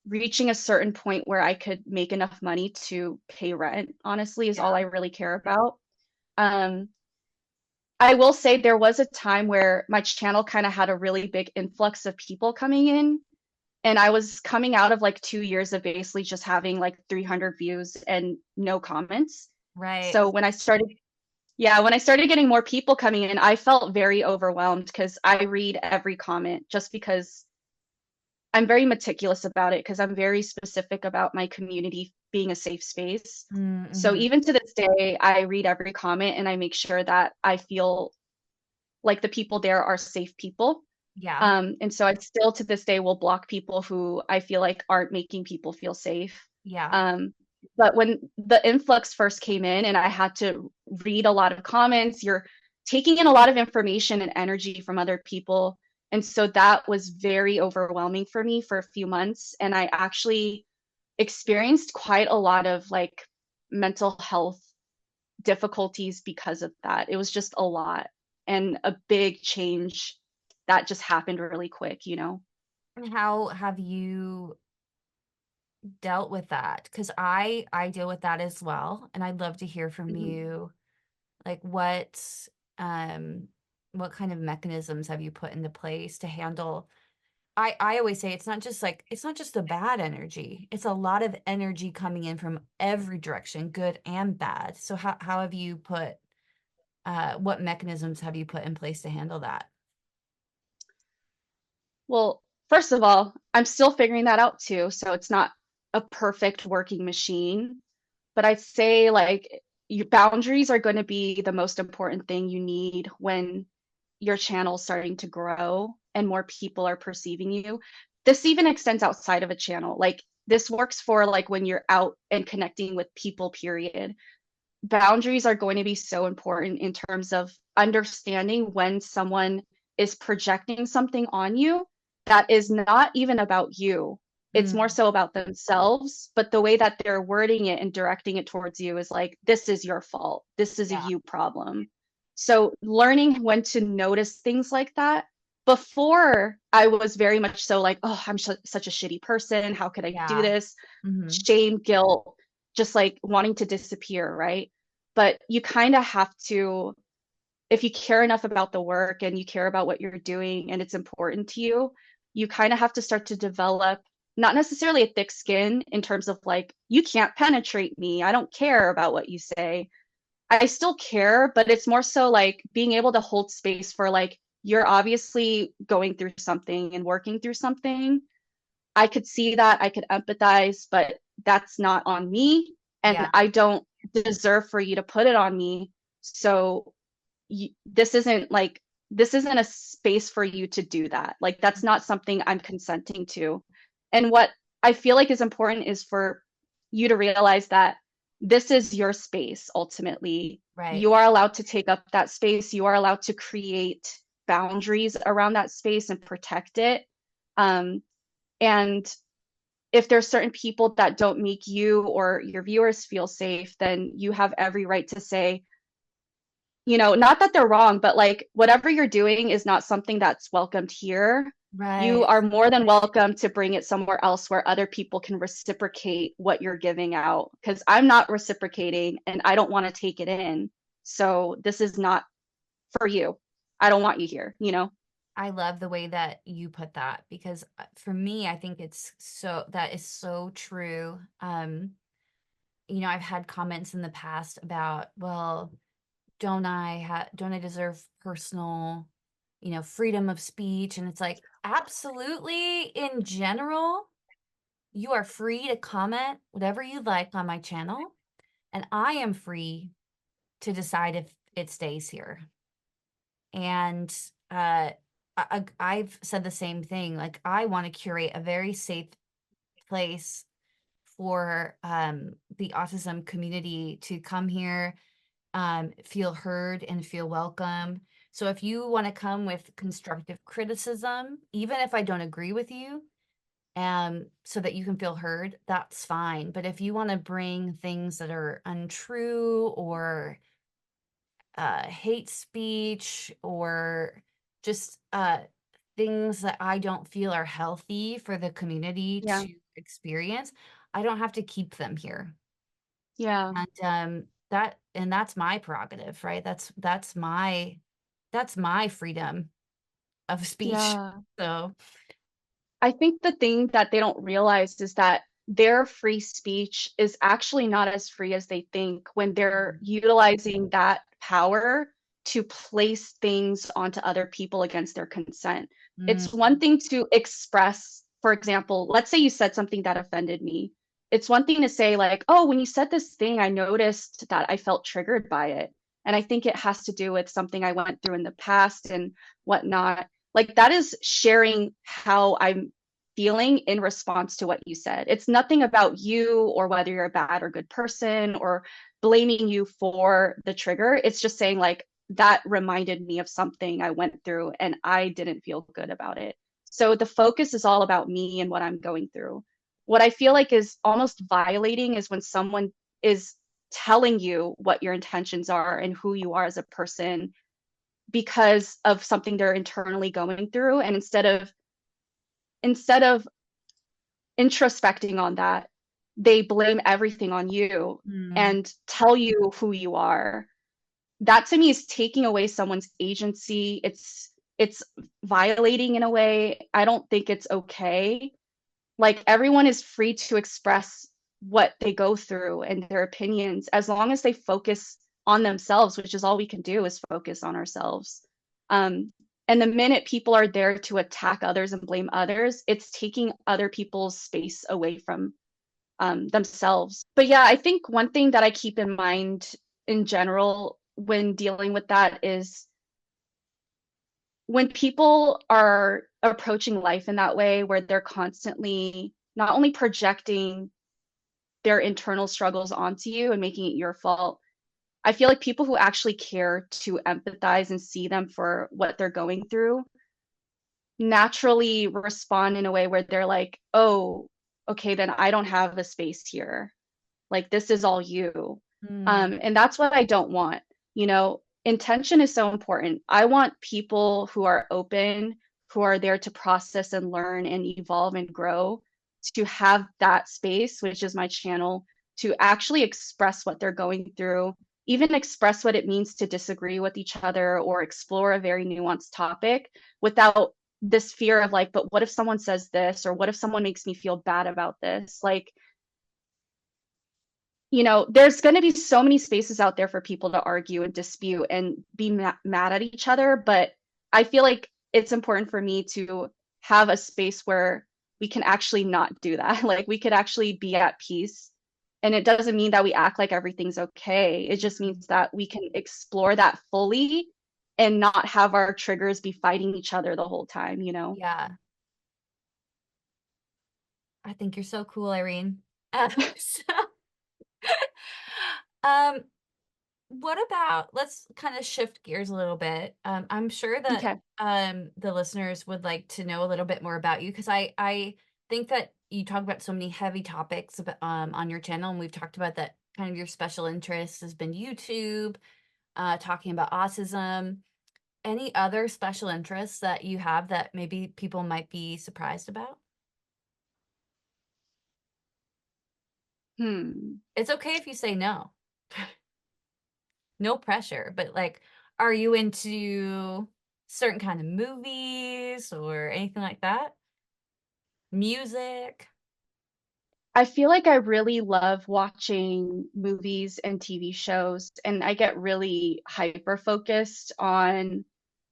reaching a certain point where I could make enough money to pay rent, honestly, is all Yeah. I really care about. Um, I will say there was a time where my channel kind of had a really big influx of people coming in, and I was coming out of like 2 years of basically just having like 300 views and no comments. Right. So when I started, yeah, when I started getting more people coming in, I felt very overwhelmed because I read every comment just because I'm very meticulous about it because I'm very specific about my community being a safe space. So Mm-hmm. even to this day, I read every comment and I make sure that I feel like the people there are safe people. Yeah. And so I still to this day will block people who I feel like aren't making people feel safe. Yeah. Um, but when the influx first came in and I had to read a lot of comments, you're taking in a lot of information and energy from other people. And so that was very overwhelming for me for a few months. And I actually experienced quite a lot of like mental health difficulties because of that. It was just a lot and a big change that just happened really quick, you know? And how have you dealt with that? Because I deal with that as well, and I'd love to hear from Mhm. you, like um what kind of mechanisms have you put into place to handle. I always say it's not just the bad energy. It's a lot of energy coming in from every direction, good and bad. So how have you put what mechanisms have you put in place to handle that? Well, first of all, I'm still figuring that out too, so it's not a perfect working machine, but I'd say like your boundaries are going to be the most important thing you need when your channel's starting to grow and more people are perceiving you. This even extends outside of a channel. Like this works for like when you're out and connecting with people, period. Boundaries are going to be so important in terms of understanding when someone is projecting something on you that is not even about you. It's more Mm, so about themselves, but the way that they're wording it and directing it towards you is like, this is your fault. This is a yeah. you problem. So, learning when to notice things like that. Before, I was very much so like, oh, I'm such a shitty person. How could I do Yeah. this? Mhm. Shame, guilt, just like wanting to disappear, right? But you kind of have to, if you care enough about the work and you care about what you're doing and it's important to you, you kind of have to start to develop not necessarily a thick skin in terms of like, you can't penetrate me. I don't care about what you say. I still care, but it's more so like being able to hold space for like, you're obviously going through something and working through something. I could see that, I could empathize, but that's not on me. And Yeah. I don't deserve for you to put it on me. So this isn't like, this isn't a space for you to do that. Like, that's not something I'm consenting to. And what I feel like is important is for you to realize that this is your space ultimately. Right. You are allowed to take up that space. You are allowed to create boundaries around that space and protect it. Um, and if there's certain people that don't make you or your viewers feel safe, then you have every right to say, not that they're wrong, but like whatever you're doing is not something that's welcomed here. You Right. are more than welcome to bring it somewhere else where other people can reciprocate what you're giving out. Because I'm not reciprocating and I don't want to take it in. So this is not for you. I don't want you here. I love the way that you put that because for me, I think that is so true. I've had comments in the past about, well, don't I deserve personal, freedom of speech? And it's like, absolutely, in general, you are free to comment whatever you like on my channel, and I am free to decide if it stays here. And uh I've said the same thing. Like, I want to curate a very safe place for the autism community to come here, feel heard and feel welcome. So if you want to come with constructive criticism, even if I don't agree with you, so that you can feel heard, that's fine. But if you want to bring things that are untrue or hate speech or just things that I don't feel are healthy for the community Yeah. to experience, I don't have to keep them here. Yeah. And that's my prerogative, right? That's my freedom of speech. Yeah. So, I think the thing that they don't realize is that their free speech is actually not as free as they think when they're utilizing that power to place things onto other people against their consent. mm, It's one thing to express, for example, let's say you said something that offended me. It's one thing to say, like, oh, when you said this thing, I noticed that I felt triggered by it. And I think it has to do with something I went through in the past and whatnot. Like, that is sharing how I'm feeling in response to what you said. It's nothing about you or whether you're a bad or good person or blaming you for the trigger. It's just saying, like, that reminded me of something I went through and I didn't feel good about it. So the focus is all about me and what I'm going through. What I feel like is almost violating is when someone is telling you what your intentions are and who you are as a person because of something they're internally going through, and instead of introspecting on that, they blame everything on you mm, and tell you who you are. That to me is taking away someone's agency. It's violating in a way. I don't think it's okay. Like, everyone is free to express what they go through and their opinions as long as they focus on themselves, which is all we can do is focus on ourselves. Um, and the minute people are there to attack others and blame others, it's taking other people's space away from themselves. But yeah, I think one thing that I keep in mind in general when dealing with that is when people are approaching life in that way, where they're constantly not only projecting their internal struggles onto you and making it your fault, I feel like people who actually care to empathize and see them for what they're going through naturally respond in a way where they're like, oh, okay, then I don't have a space here. Like, this is all you. mm, And that's what I don't want. Intention is so important. I want people who are open, who are there to process and learn and evolve and grow, to have that space, which is my channel, to actually express what they're going through, even express what it means to disagree with each other or explore a very nuanced topic without this fear of, like, but what if someone says this, or what if someone makes me feel bad about this? Like, there's going to be so many spaces out there for people to argue and dispute and be mad at each other. But I feel like it's important for me to have a space where we can actually not do that. Like, we could actually be at peace. And it doesn't mean that we act like everything's okay. It just means that we can explore that fully and not have our triggers be fighting each other the whole time? yeah, I think you're so cool, Irene. So, um, what about, let's kind of shift gears a little bit. I'm sure that Okay. the listeners would like to know a little bit more about you because I think that you talk about so many heavy topics on your channel, and we've talked about that kind of your special interest has been YouTube, talking about autism. Any other special interests that you have that maybe people might be surprised about? Hmm. It's okay if you say no. No pressure, but like, are you into certain kind of movies or anything like that? Music? I feel like I really love watching movies and TV shows, and I get really hyper focused on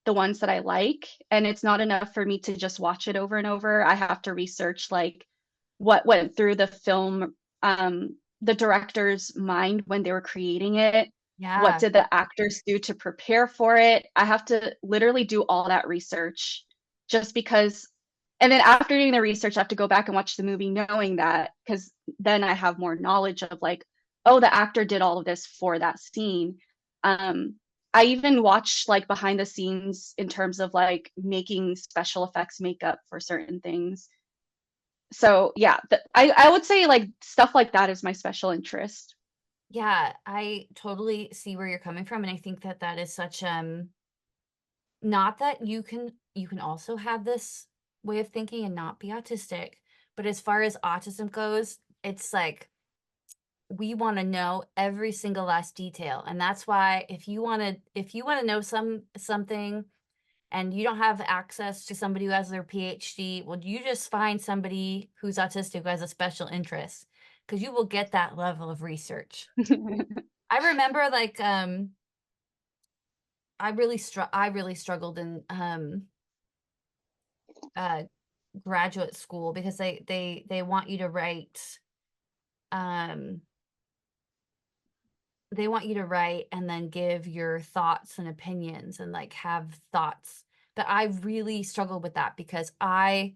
the ones that I like. And it's not enough for me to just watch it over and over. I have to research, like, what went through the film, the director's mind when they were creating it. What Yeah. did the actors do to prepare for it? I have to literally do all that research. just because. And then after doing the research, I have to go back and watch the movie knowing that, because then I have more knowledge of like, oh, the actor did all of this for that scene. Um, I even watched like behind the scenes in terms of like making special effects makeup for certain things. So yeah, I would say like stuff like that is my special interest. Yeah, I totally see where you're coming from, and I think that that is such not that you can also have this way of thinking and not be autistic, but as far as autism goes, it's like we want to know every single last detail. And that's why if you want to know something and you don't have access to somebody who has their PhD, well, you just find somebody who's autistic who has a special interest because you will get that level of research. I remember like I really struggled in uh graduate school because they want you to write um they want you to write and then give your thoughts and opinions and like have thoughts. But I really struggled with that because I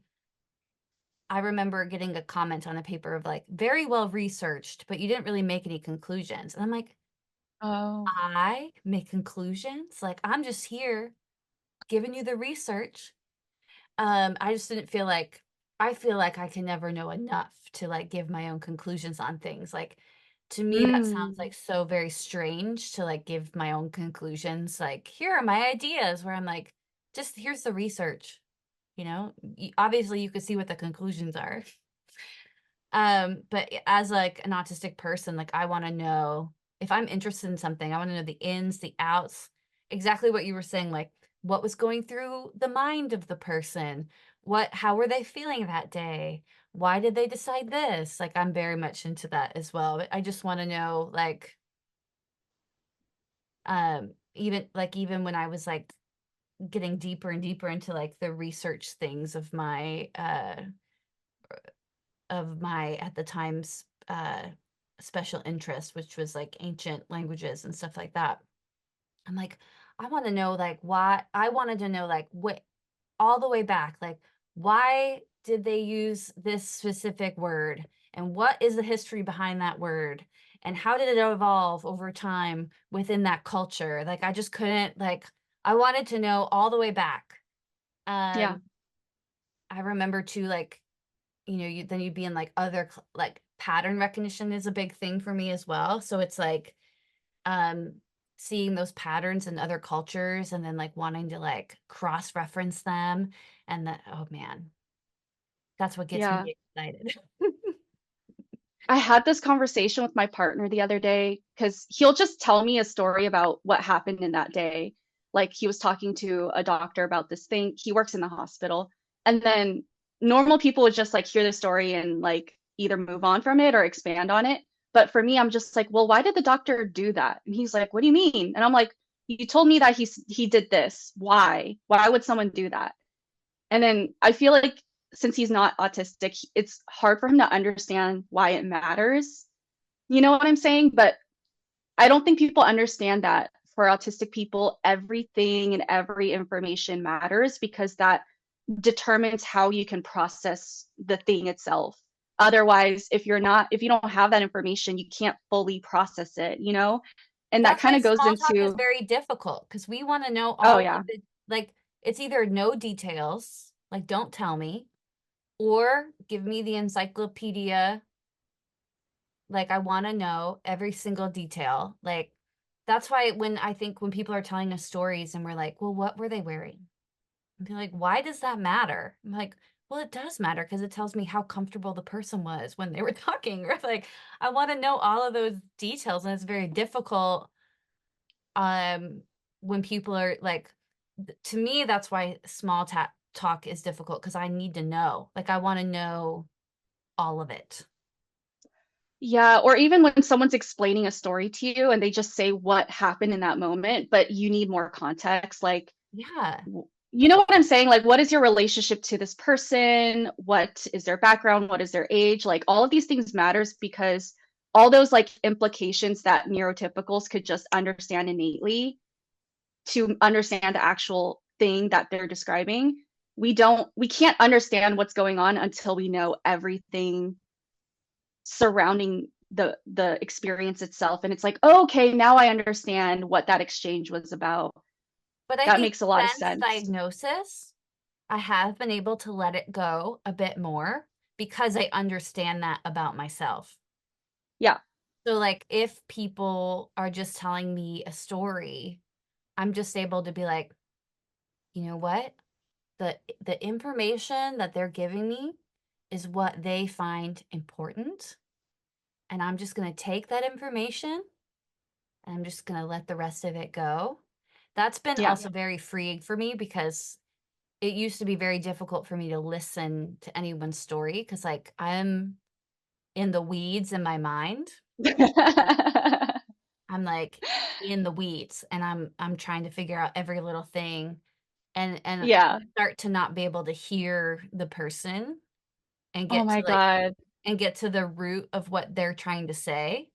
remember getting a comment on a paper of like very well researched, but you didn't really make any conclusions. And I'm like, Oh, I make conclusions? Like I'm just here giving you the research. I just didn't feel like I feel like I can never know enough to like give my own conclusions on things. Like to me, that sounds mm, like so very strange to like give my own conclusions. Like, here are my ideas, where I'm like, just here's the research, you know? Obviously you could see what the conclusions are. But as like an autistic person, like I want to know if I'm interested in something, I want to know the ins, the outs, exactly what you were saying, like what was going through the mind of the person, how were they feeling that day? Why did they decide this? Like I'm very much into that as well. But I just want to know like even when I was like getting deeper and deeper into like the research things of my at the time's special interest, which was like ancient languages and stuff like that. I'm like, I want to know like why I wanted to know like what all the way back, like why did they use this specific word and what is the history behind that word and how did it evolve over time within that culture? Like I just couldn't like I wanted to know all the way back. yeah, Um, I remember too like then you'd be in like like pattern recognition is a big thing for me as well. So it's like um seeing those patterns in other cultures and then like wanting to like cross reference them and that oh man, that's what gets yeah. me excited. I had this conversation with my partner the other day because he'll just tell me a story about what happened in that day. Like he was talking to a doctor about this thing. He works in the hospital. And then normal people would just like hear the story and like either move on from it or expand on it. But for me, I'm just like, well, why did the doctor do that? And he's like, what do you mean? And I'm like, you told me that he did this. Why? Why would someone do that? And then I feel like since he's not autistic, it's hard for him to understand why it matters. You know what I'm saying? But I don't think people understand that for autistic people, everything and every information matters because that determines how you can process the thing itself. Otherwise, if you don't have that information, you can't fully process it, you know? And that That's kind why of goes small talk is into, very difficult because we want to know oh, all of yeah, the like it's either no details, like don't tell me, or give me the encyclopedia. Like I want to know every single detail. Like that's why when I think when people are telling us stories and we're like, well, what were they wearing? And be like, why does that matter? I'm like, well, it does matter because it tells me how comfortable the person was when they were talking. Or like, I want to know all of those details, and it's very difficult um when people are like to me that's why talk is difficult because I need to know. Like I want to know all of it. yeah, or even when someone's explaining a story to you and they just say what happened in that moment, but you need more context. Like, Yeah. you know what I'm saying? Like, what is your relationship to this person? What is their background? What is their age? Like, all of these things matters because all those like implications that neurotypicals could just understand innately to understand the actual thing that they're describing. we can't understand what's going on until we know everything surrounding the experience itself. And it's like, oh, okay, now I understand what that exchange was about. But I That think makes a lot of since sense. diagnosis, I have been able to let it go a bit more because I understand that about myself. Yeah. So, like, if people are just telling me a story, I'm just able to be like, you know what? The information that they're giving me is what they find important, and I'm just gonna take that information and I'm just gonna let the rest of it go. That's been Yeah. also very freeing for me because it used to be very difficult for me to listen to anyone's story because, like, I'm in the weeds in my mind. I'm, like, in the weeds, and I'm trying to figure out every little thing, and Yeah. start to not be able to hear the person and Oh get to, my like God. and get to the root of what they're trying to say.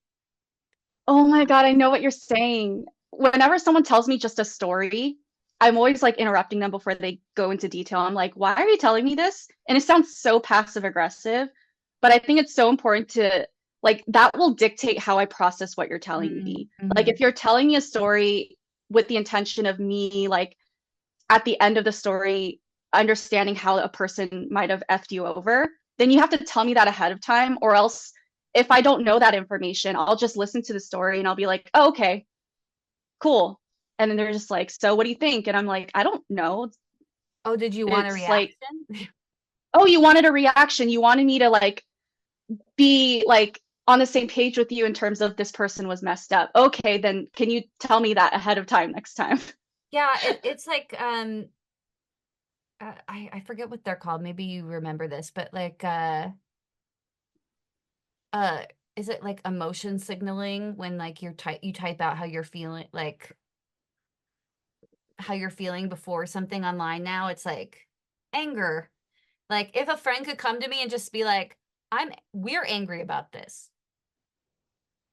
Oh my God, I know what you're saying. Whenever someone tells me just a story, I'm always like interrupting them before they go into detail. I'm like, why are you telling me this? And it sounds so passive aggressive, but I think it's so important to like that will dictate how I process what you're telling Mm, me. Like mhm. if you're telling me a story with the intention of me like at the end of the story understanding how a person might have effed you over, then you have to tell me that ahead of time, or else if I don't know that information, I'll just listen to the story and I'll be like, oh, okay, cool. And then they're just like, so what do you think? And I'm like, I don't know. Oh, did you want a It's like, reaction? oh, you wanted a reaction. You wanted me to like be like on the same page with you in terms of this person was messed up. Okay, then can you tell me that ahead of time next time? Yeah, it's like, I forget what they're called, maybe you remember this, but, like, uh, is it, like, emotion signaling when, like, you type out how you're feeling like, how you're feeling before something online now? It's, like, anger. Like, if a friend could come to me and just be like, we're angry about this.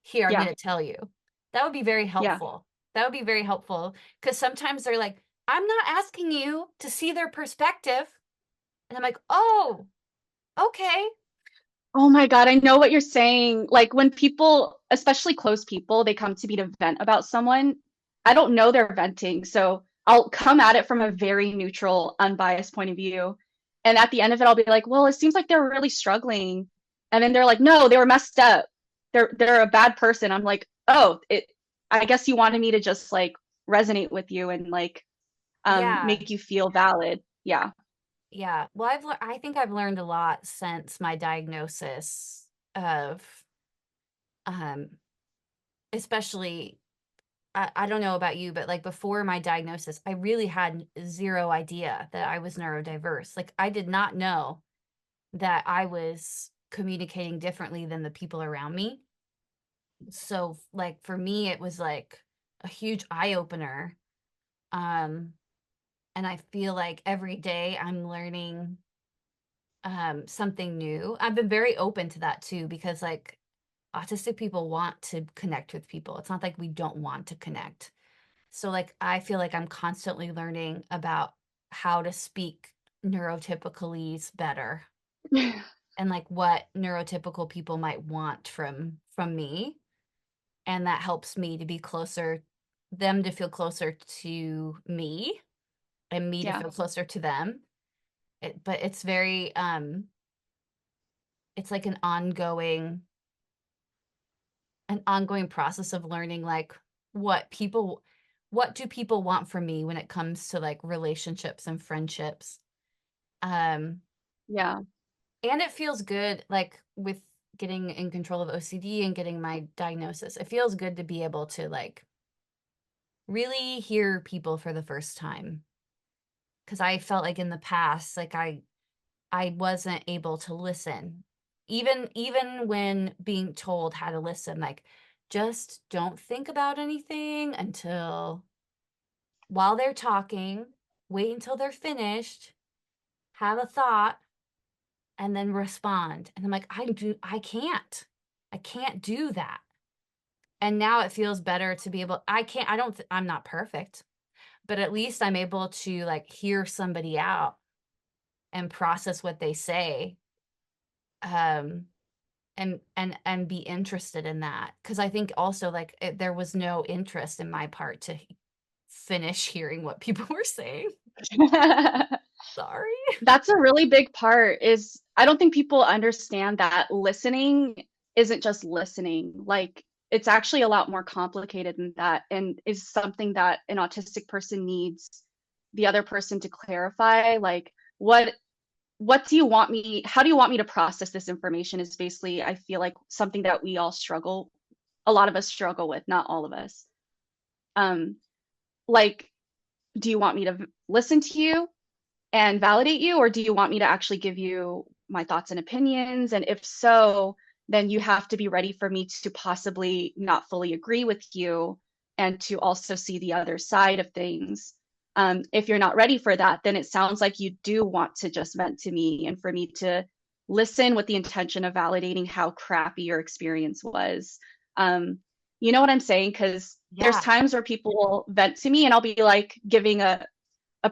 Here, I'm Yeah, gonna tell you. That would be very yeah. helpful. That would be very helpful because sometimes they're like, "I'm not asking you to see their perspective." And I'm like, "Oh, okay." Oh my God, I know what you're saying. Like when people, especially close people, they come to me to vent about someone, I don't know they're venting. So I'll come at it from a very neutral, unbiased point of view. And at the end of it, I'll be like, well, it seems like they're really struggling. And then they're like, no, they were messed up. They're a bad person. I'm like, oh, I guess you wanted me to just like resonate with you and like Yeah, make you feel valid. Yeah. yeah. Well, I think I've learned a lot since my diagnosis of, um, especially I don't know about you, but, like, before my diagnosis, I really had 0 idea that I was neurodiverse. Like, I did not know that I was communicating differently than the people around me. So, like, for me, it was, like, a huge eye opener, um, and I feel like every day I'm learning, something new. I've been very open to that too because, like, autistic people want to connect with people. It's not like we don't want to connect. So, like, I feel like I'm constantly learning about how to speak neurotypicalese better and, like, what neurotypical people might want from me, and that helps me to be closer them to feel closer to me and me to Yeah. feel closer to them. But it's very, it's like an ongoing process of learning, like, what do people want from me when it comes to, like, relationships and friendships. Um, Yeah. and it feels good, like, with getting in control of OCD and getting my diagnosis, it feels good to be able to, like, really hear people for the first time. Because I felt like in the past, like, I wasn't able to listen. Even when being told how to listen, like, just don't think about anything until while they're talking, wait until they're finished, have a thought, and then respond. And I'm like, I can't. I can't do that. And now it feels better to be able I can't I don't I'm not perfect, but at least I'm able to like hear somebody out and process what they say, um and be interested in that, because I think also like there was no interest in my part to finish hearing what people were saying. Sorry. That's a really big part is I don't think people understand that listening isn't just listening. Like it's actually a lot more complicated than that and is something that an autistic person needs the other person to clarify. Like what do you want me, how do you want me to process this information is basically, I feel like something that we all struggle, a lot of us struggle with, not all of us. Um, like, do you want me to listen to you and validate you, or do you want me to actually give you my thoughts and opinions? And if so, then you have to be ready for me to possibly not fully agree with you and to also see the other side of things. If you're not ready for that, then it sounds like you do want to just vent to me and for me to listen with the intention of validating how crappy your experience was. Um, you know what I'm saying? Because there's Yeah. times where people will vent to me and I'll be like giving a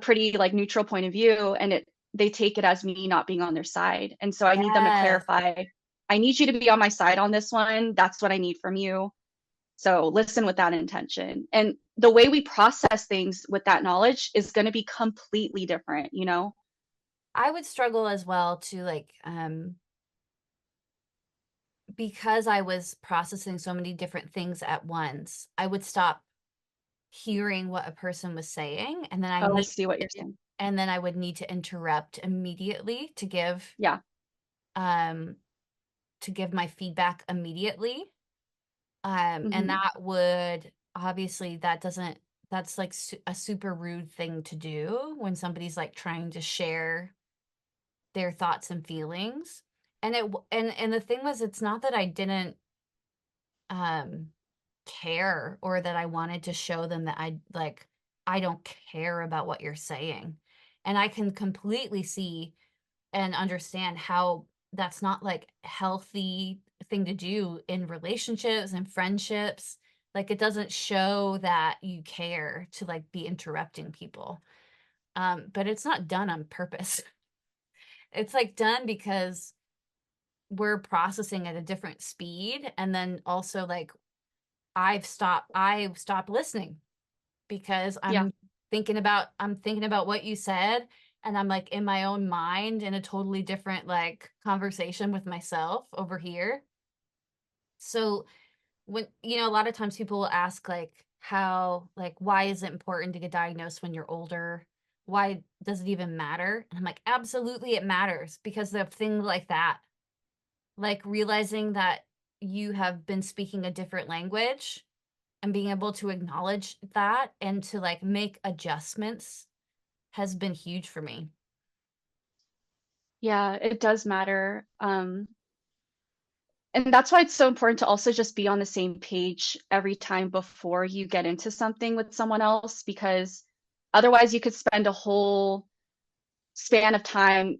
pretty like neutral point of view and they take it as me not being on their side. And so I need them to Yes. clarify, I need you to be on my side on this one. That's what I need from you. So listen with that intention. And the way we process things with that knowledge is going to be completely different, you know? I would struggle as well to like because I was processing so many different things at once, I would stop hearing what a person was saying, Oh, I see what you're saying. and then I would need to interrupt immediately Yeah. um to give my feedback immediately. And Hmm. that would obviously that doesn't that's like a super rude thing to do when somebody's like trying to share their thoughts and feelings. And and the thing was, it's not that I didn't um care or that I wanted to show them that I don't care about what you're saying. And I can completely see and understand how that's not like healthy thing to do in relationships and friendships. Like it doesn't show that you care to like be interrupting people. But it's not done on purpose. It's like done because we're processing at a different speed, and then also like I've stopped listening because Yeah. I'm thinking about what you said, and I'm like in my own mind in a totally different like conversation with myself over here. So when a lot of times people will ask like why is it important to get diagnosed when you're older? Why does it even matter? And I'm like, absolutely it matters, because of things like that, like realizing that you have been speaking a different language and being able to acknowledge that and to like make adjustments has been huge for me. Yeah, it does matter. And that's why it's so important to also just be on the same page every time before you get into something with someone else, because otherwise you could spend a whole span of time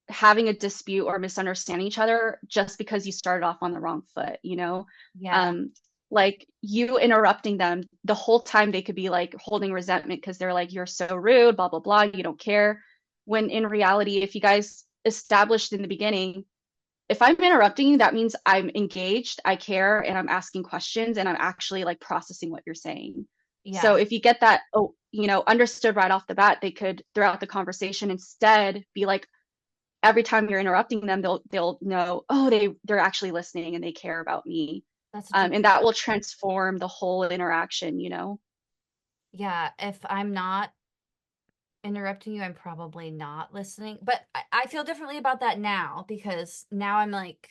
having a dispute or misunderstanding each other just because you started off on the wrong foot, you know? Yeah. Um, like you interrupting them the whole time they could be like holding resentment because they're like, you're so rude, blah, blah, blah, you don't care. When in reality, if you guys established in the beginning, if I'm interrupting you, that means I'm engaged, I care, and I'm asking questions and I'm actually like processing what you're saying. So Yeah. if you get that, oh, you know, understood right off the bat, they could throughout the conversation instead be like, every time you're interrupting them, they'll know, oh, they're actually listening and they care about me. That's such a And that will transform the whole interaction, you know? Yeah, if I'm not interrupting you, I'm probably not listening. But I feel differently about that now, because now I'm like,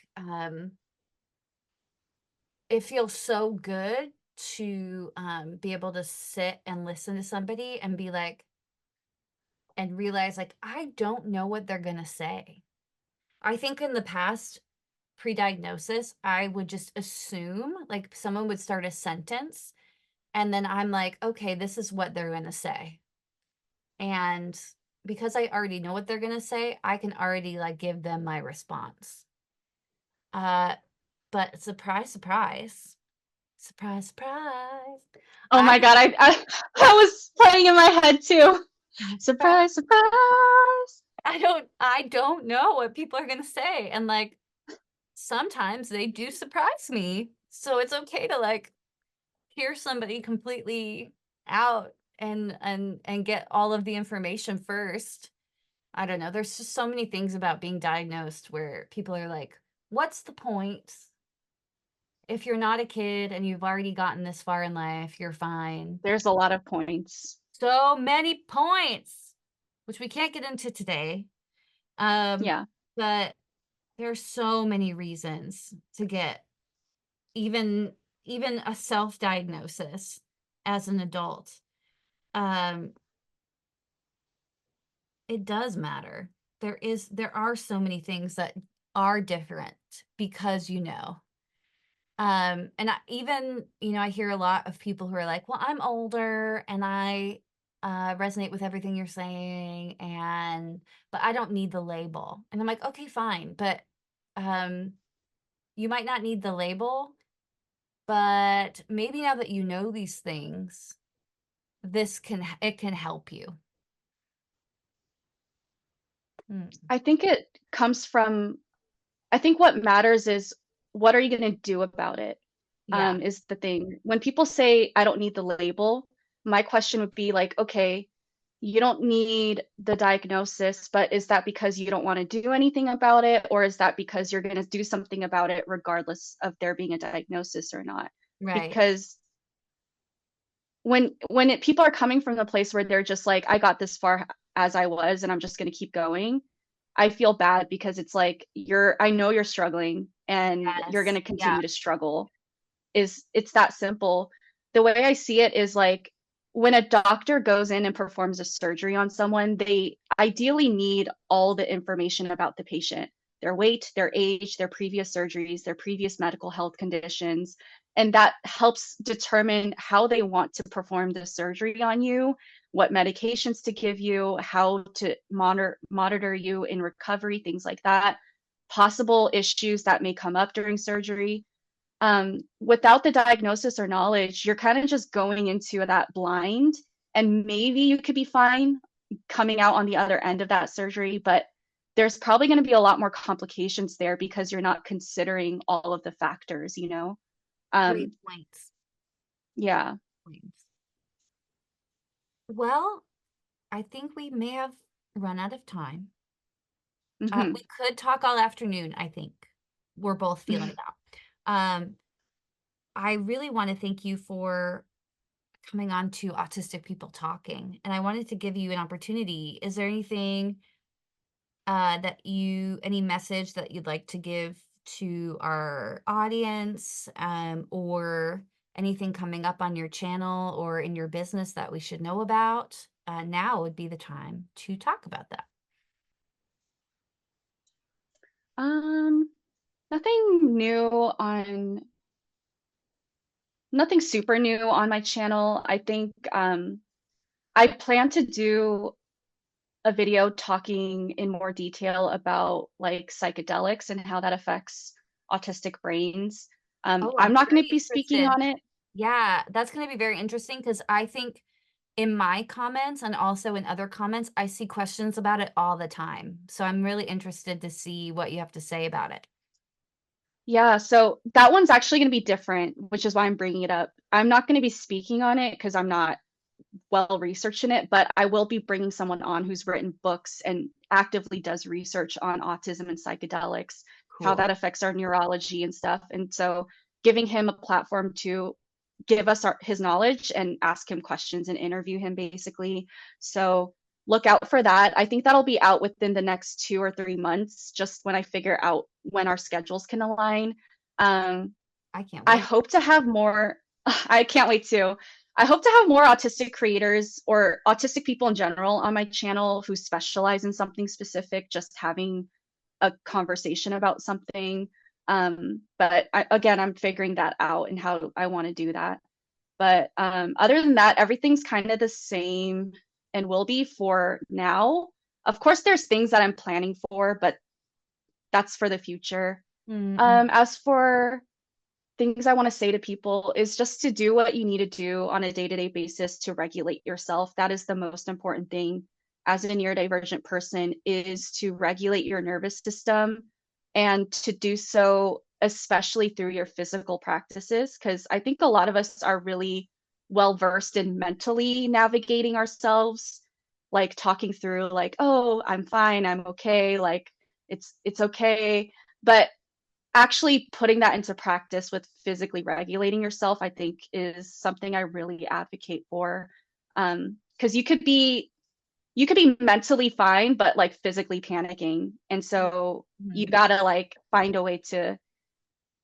it feels so good to be able to sit and listen to somebody and be like, and realize like I don't know what they're gonna say. I think in the past, pre-diagnosis, I would just assume like someone would start a sentence and then I'm like, okay, this is what they're gonna say. And because I already know what they're gonna say, I can already like give them my response. Uh, but surprise, surprise, surprise, surprise. Oh I my God, I was playing in my head too. surprise, surprise. Surprise, surprise. I don't know what people are gonna say. And like sometimes they do surprise me. So it's okay to like hear somebody completely out and get all of the information first. I don't know. There's just so many things about being diagnosed where people are like, what's the point? If you're not a kid and you've already gotten this far in life, you're fine. There's a lot of points. So many points, which we can't get into today. Um, Yeah. but there's so many reasons to get even even a self-diagnosis as an adult. Um, it does matter. There are so many things that are different because you know. And even, I hear a lot of people who are like, well, I'm older and I resonate with everything you're saying, but I don't need the label. And I'm like, okay, fine. But um, you might not need the label, but maybe now that you know these things, it can help you. Mm, I think it comes from, I think what matters is what are you going to do about it, yeah, is the thing. When people say, I don't need the label, my question would be like, okay, you don't need the diagnosis, but is that because you don't want to do anything about it? Or is that because you're going to do something about it regardless of there being a diagnosis or not? right. Because people are coming from the place where they're just like, I got this far as I was and I'm just going to keep going, I feel bad because it's like I know you're struggling and you're going Yes. to Yeah. continue to struggle. It's that simple. The way I see it is like when a doctor goes in and performs a surgery on someone, they ideally need all the information about the patient, their weight, their age, their previous surgeries, their previous medical health conditions, and that helps determine how they want to perform the surgery on you, what medications to give you, how to monitor you in recovery, things like that, possible issues that may come up during surgery. Without the diagnosis or knowledge, you're kind of just going into that blind, and maybe you could be fine coming out on the other end of that surgery, but there's probably going to be a lot more complications there because you're not considering all of the factors, you know? Great Um, points. yeah. Points. Well, I think we may have run out of time. We Hmm. could talk all afternoon, I think. We're both feeling that. I really want to thank you for coming on to Autistic People Talking. And I wanted to give you an opportunity. Is there anything any message that you'd like to give to our audience, or anything coming up on your channel or in your business that we should know about? Now would be the time to talk about that. Um, nothing new on, nothing super new on my channel. I think I plan to do a video talking in more detail about like psychedelics and how that affects autistic brains. Oh, I'm I'm not going to very be speaking interested. on it. Yeah, that's going to be very interesting because I think in my comments and also in other comments, I see questions about it all the time. So I'm really interested to see what you have to say about it. Yeah, so that one's actually going to be different, which is why I'm bringing it up. I'm not going to be speaking on it because I'm not well researched in it, but I will be bringing someone on who's written books and actively does research on autism and psychedelics, how Cool. that affects our neurology and stuff. And so giving him a platform to give us his knowledge and ask him questions and interview him basically. So look out for that. I think that'll be out within the next 2 or 3 months, just when I figure out when our schedules can align. Um, I can't I wait. hope to have more. I can't wait to. I hope to have more autistic creators or autistic people in general on my channel who specialize in something specific, just having a conversation about something. But again, I'm figuring that out and how I want to do that. But other than that, everything's kind of the same and will be for now. Of course, there's things that I'm planning for, but that's for the future. Mm-mm. As for things I want to say to people is just to do what you need to do on a day-to-day basis to regulate yourself. That is the most important thing. as a neurodivergent person is to regulate your nervous system, and to do so especially through your physical practices, because I think a lot of us are really well versed in mentally navigating ourselves, like talking through like, oh, I'm fine, I'm okay, like it's okay. But actually putting that into practice with physically regulating yourself, I think is something I really advocate for. Because you could be mentally fine, but like physically panicking. And so you Mhm. gotta like find a way to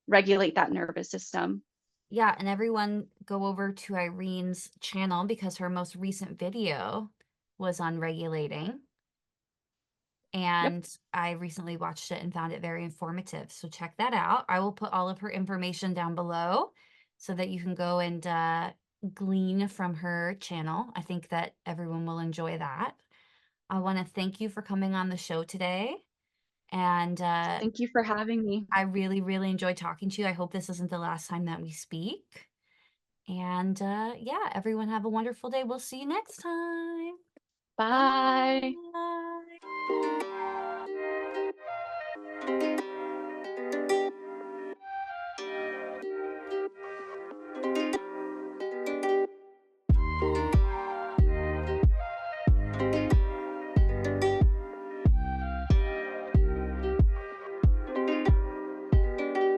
regulate that nervous system. Yeah, and everyone go over to Irene's channel because her most recent video was on regulating. Yep. And I recently watched it and found it very informative. So check that out. I will put all of her information down below so that you can go and glean from her channel. I think that everyone will enjoy that. I want to thank you for coming on the show today. And Thank you for having me. I really, really enjoyed talking to you. I hope this isn't the last time that we speak. And yeah, everyone have a wonderful day. We'll see you next time. Bye. Bye.